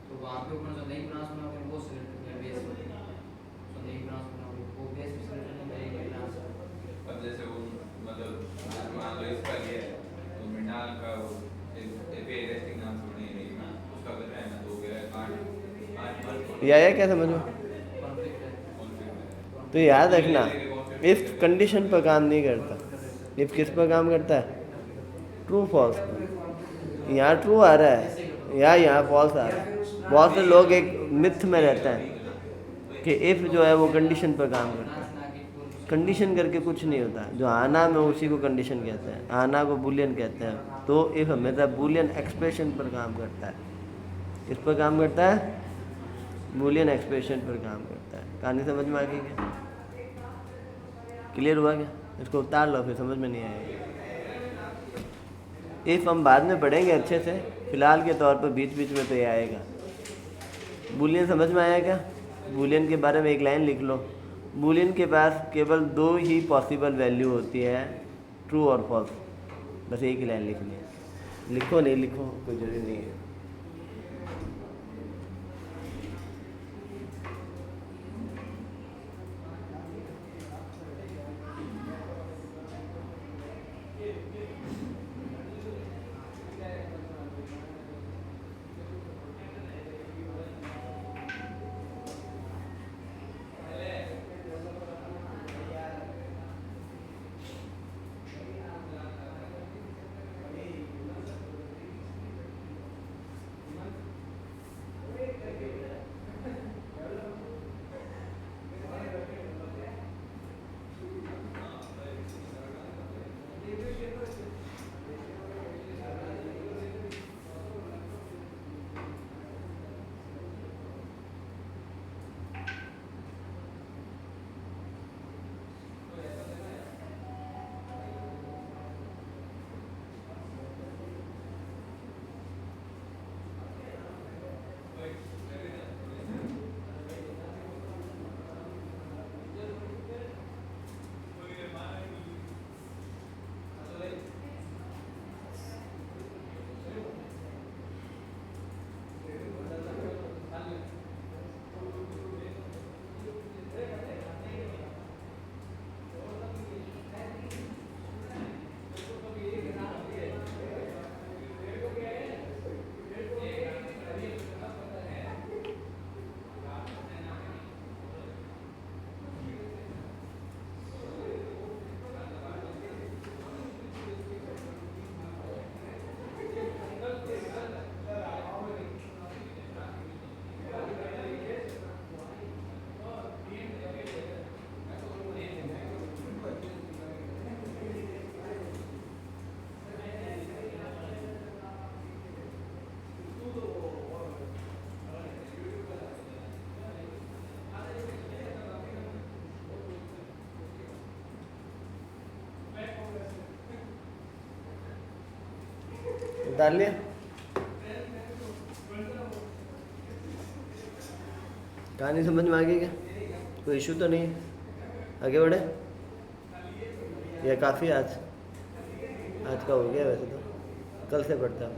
तो वहां पे ऊपर जो नई ब्रांच बनाओगे वो सिलेक्ट करना है बेस में। तो नई ब्रांच बनाओगे वो बेस में सिलेक्ट करना है नई ब्रांच। अब जैसे वो मतलब मान लो इसका ये है तो मिनाल का वो एपीआई टेस्टिंग नाम से नहीं है ना, उसका कर रहे हैं ना, तो हो गया 8 या क्या समझो। कॉन्फ्लिक्ट है। तो याद रखना, इफ कंडीशन पर काम नहीं करता। इफ किस पर काम करता है? True false. यहाँ ट्रू आ रहा है या यहाँ फॉल्स आ रहा है। बहुत से लोग एक मिथ में रहते हैं कि इफ जो है वो कंडीशन पर काम करता है। कंडीशन करके कुछ नहीं होता। जो आना में उसी को कंडीशन कहते हैं, आना को बूलियन कहते हैं। तो इफ हमेशा बूलियन एक्सप्रेशन पर काम करता है। इस पर काम करता है, बूलियन एक्सप्रेशन पर काम करता है। कहानी समझ में आ गई क्या? क्लियर हुआ क्या? इसको उतार लो, फिर समझ में नहीं आएगा। इफ हम बाद में पढ़ेंगे अच्छे से, फिलहाल के तौर पर बीच बीच में तो ये आएगा। बूलियन समझ में आया क्या? बूलियन के बारे में एक लाइन लिख लो। बूलियन के पास केवल 2 ही पॉसिबल वैल्यू होती है, ट्रू और फॉल्स। बस एक ही लाइन लिखनी है। लिखो नहीं लिखो कोई जरूरी नहीं है। डाल लिया? कहानी समझ में आ गई क्या? कोई इशू तो नहीं है? आगे बढ़े या काफ़ी आज का हो गया वैसे तो, कल से पढ़ता हूँ।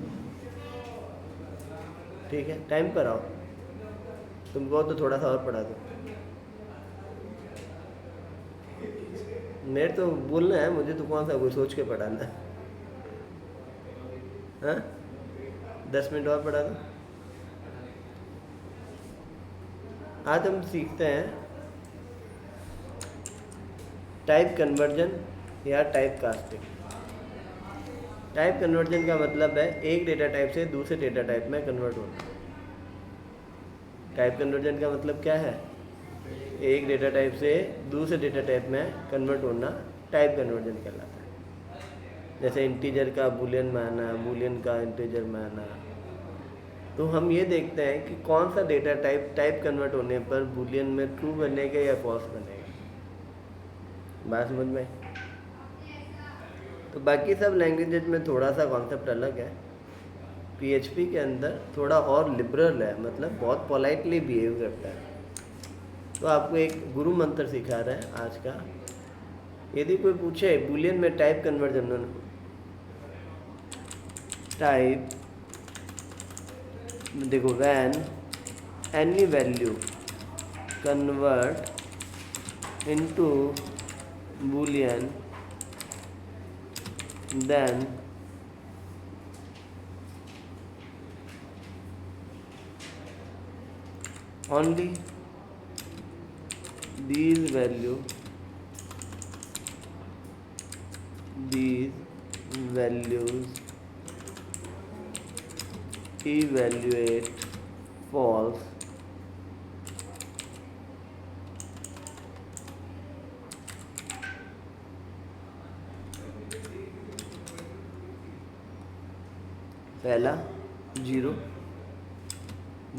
ठीक है, टाइम पर आओ, तुम कहो तो थोड़ा सा और पढ़ा दो। मेरे तो बोलना है, मुझे तो कौन सा कोई सोच के पढ़ाना है। हाँ 10 मिनट और पढ़ा दो। आज हम सीखते हैं टाइप कन्वर्जन या टाइप कास्टिंग। टाइप कन्वर्जन का मतलब है एक डेटा टाइप से दूसरे डेटा टाइप में कन्वर्ट होना। टाइप कन्वर्जन का मतलब क्या है? एक डेटा टाइप से दूसरे डेटा टाइप में कन्वर्ट होना टाइप कन्वर्जन कहलाता है। जैसे इंटीजर का बूलियन में आना, बूलियन का इंटीजर में आना। तो हम ये देखते हैं कि कौन सा डेटा टाइप कन्वर्ट होने पर बूलियन में ट्रू बनेगा या फॉल्स बनेगा। बात समझ में? तो बाकी सब लैंग्वेजेज में थोड़ा सा कॉन्सेप्ट अलग है। PHP के अंदर थोड़ा और लिबरल है, मतलब बहुत पोलाइटली बिहेव करता है। तो आपको एक गुरु मंत्र सिखा रहा है आज का। यदि कोई पूछे बूलियन में टाइप कन्वर्जन, टाइप देखो, when any value convert into Boolean then only these values evaluate false पहला 0,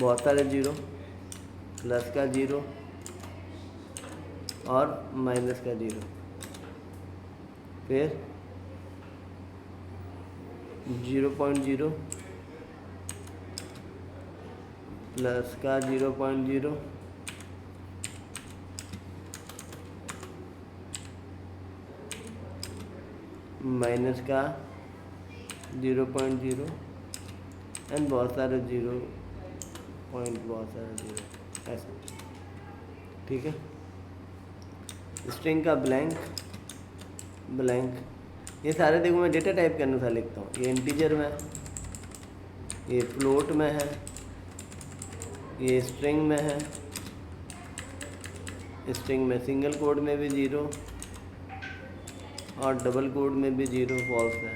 बहुत सारे 0, प्लस का 0 और माइनस का 0, फिर 0.0 प्लस का 0.0 माइनस का 0.0 एंड बहुत सारे 0 पॉइंट, बहुत सारे 0, ऐसा। ठीक है। स्ट्रिंग का ब्लैंक, ये सारे देखो मैं डेटा टाइप के अनुसार लिखता हूँ। ये इंटीजर में है, ये फ्लोट में है, ये स्ट्रिंग में है। स्ट्रिंग में सिंगल कोड में भी 0 और डबल कोड में भी 0 फॉल्स है,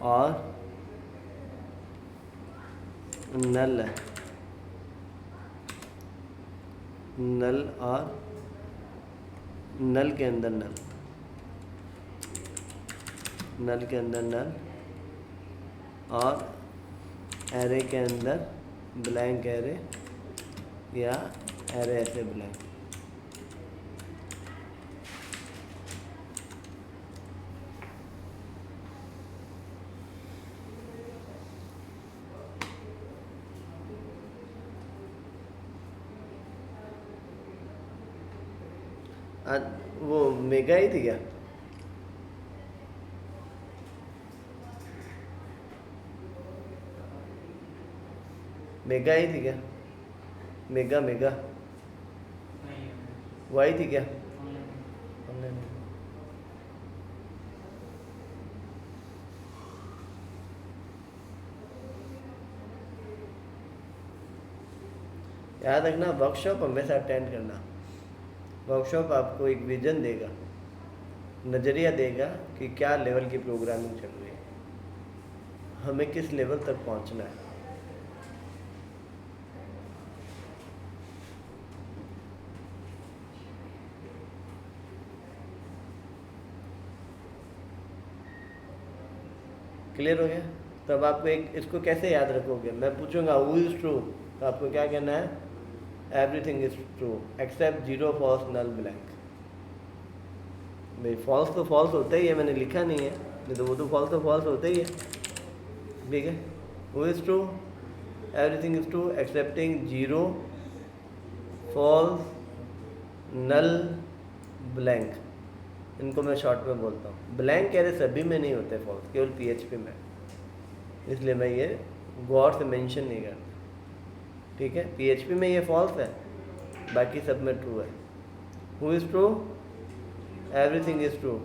और नल है, नल और नल के अंदर नल, नल के अंदर नल, और एरे के अंदर ब्लैंक एरे या एरे ऐसे ब्लैंक। आज वो मेगा ही थी क्या? मेगा ही थी क्या? मेगा वही थी क्या? ऑनलाइन याद रखना, वर्कशॉप हमेशा अटेंड करना। वर्कशॉप आपको एक विजन देगा, नज़रिया देगा कि क्या लेवल की प्रोग्रामिंग चल रही है, हमें किस लेवल तक पहुंचना है। क्लियर हो गया? तब आपको एक इसको कैसे याद रखोगे? मैं पूछूंगा हु इज़ ट्रू, तो आपको क्या कहना है? Everything is true except 0 false null blank. भाई फॉल्स तो फॉल्स होता ही है, मैंने लिखा नहीं है, नहीं तो वो तो फॉल्स होता ही है। ठीक है, who is true, everything is true excepting zero, false, null, blank. इनको मैं शॉर्ट में बोलता हूँ। ब्लैंक कह रहे सभी में नहीं होते फॉल्स, केवल PHP में, इसलिए मैं ये गौर से मेंशन नहीं करता। ठीक है, PHP में ये फॉल्स है, बाकी सब में ट्रू है। Who is true, everything is true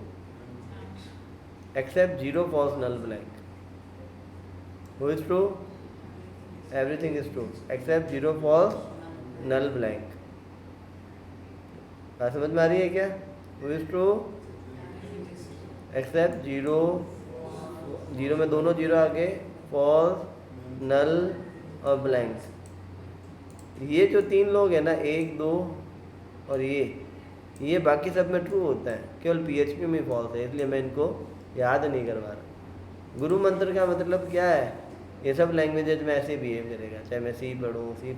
except zero, false, null, blank. Who is true, everything is true except zero, false, null, blank. बात समझ में आ रही है क्या? Who is true, except zero, zero में दोनों जीरो आगे, फॉल्स, नल और ब्लैंक। ये जो तीन लोग हैं ना, 1 2 और ये बाकी सब में ट्रू होता है, केवल PHP में फॉल्स है, इसलिए मैं इनको याद नहीं करवा रहा। गुरु मंत्र का मतलब क्या है? ये सब लैंग्वेजेज में ऐसे बिहेव करेगा, चाहे मैं C पढ़ूँ, C++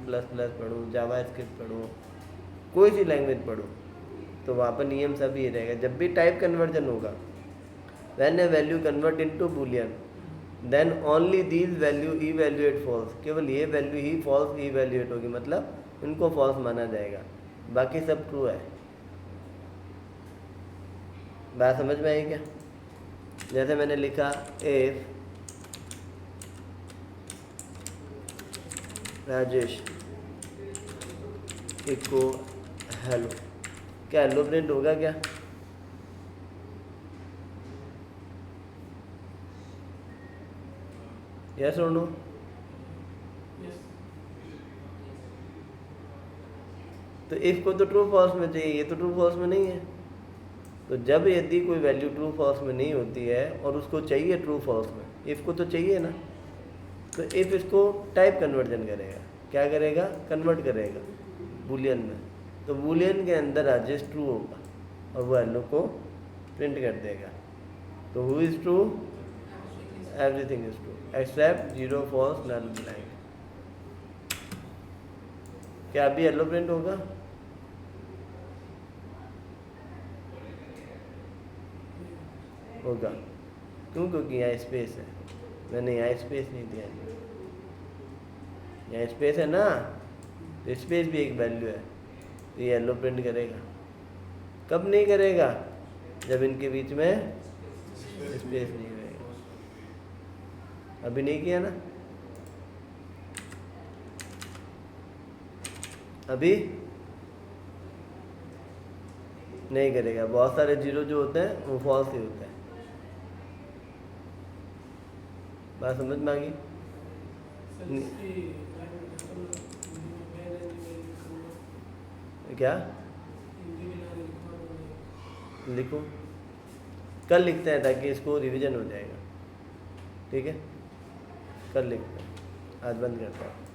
पढ़ूँ, जावास्क्रिप्ट पढ़ूँ, कोई सी लैंग्वेज पढ़ूँ, तो वहाँ पर नियम सब ये रहेगा। जब भी टाइप कन्वर्जन होगा, when a value convert into Boolean then only these value evaluate false, केवल ये वैल्यू ही फॉल्स इवैल्यूएट होगी, मतलब इनको फॉल्स माना जाएगा, बाकी सब ट्रू है। बात समझ में आई क्या? जैसे मैंने लिखा इफ राजेश इको हेलो, क्या हेलो प्रिंट होगा क्या? यस और नो? यस। तो इफ को तो ट्रू फॉल्स में चाहिए, ये तो ट्रू फॉल्स में नहीं है। तो जब यदि कोई वैल्यू ट्रू फॉल्स में नहीं होती है और उसको चाहिए ट्रू फॉल्स में, इफ को तो चाहिए ना, तो इफ इसको टाइप कन्वर्जन करेगा, क्या करेगा? कन्वर्ट करेगा बूलियन में। तो बूलियन के अंदर राजेश ट्रू होगा और वो हेलो को प्रिंट कर देगा। तो who is true, everything is true except zero, false, null, blank. क्या अभी हेलो प्रिंट होगा? होगा, क्यों? क्योंकि यहाँ स्पेस है, मैंने यहाँ स्पेस नहीं दिया, यहाँ स्पेस है ना, तो स्पेस भी एक वैल्यू है, तो ये येलो प्रिंट करेगा। कब नहीं करेगा? जब इनके बीच में स्पेस नहीं रहेगा। अभी नहीं किया ना, अभी नहीं करेगा। बहुत सारे जीरो जो होते हैं वो फॉल्स ही होते हैं। बात समझ में आ गई? सर इसकी क्या हिंदी में ना लिखवा लिखो? कल लिखते हैं ताकि इसको रिवीजन हो जाएगा। ठीक है, कल लिखते हैं, आज बंद करता हूँ।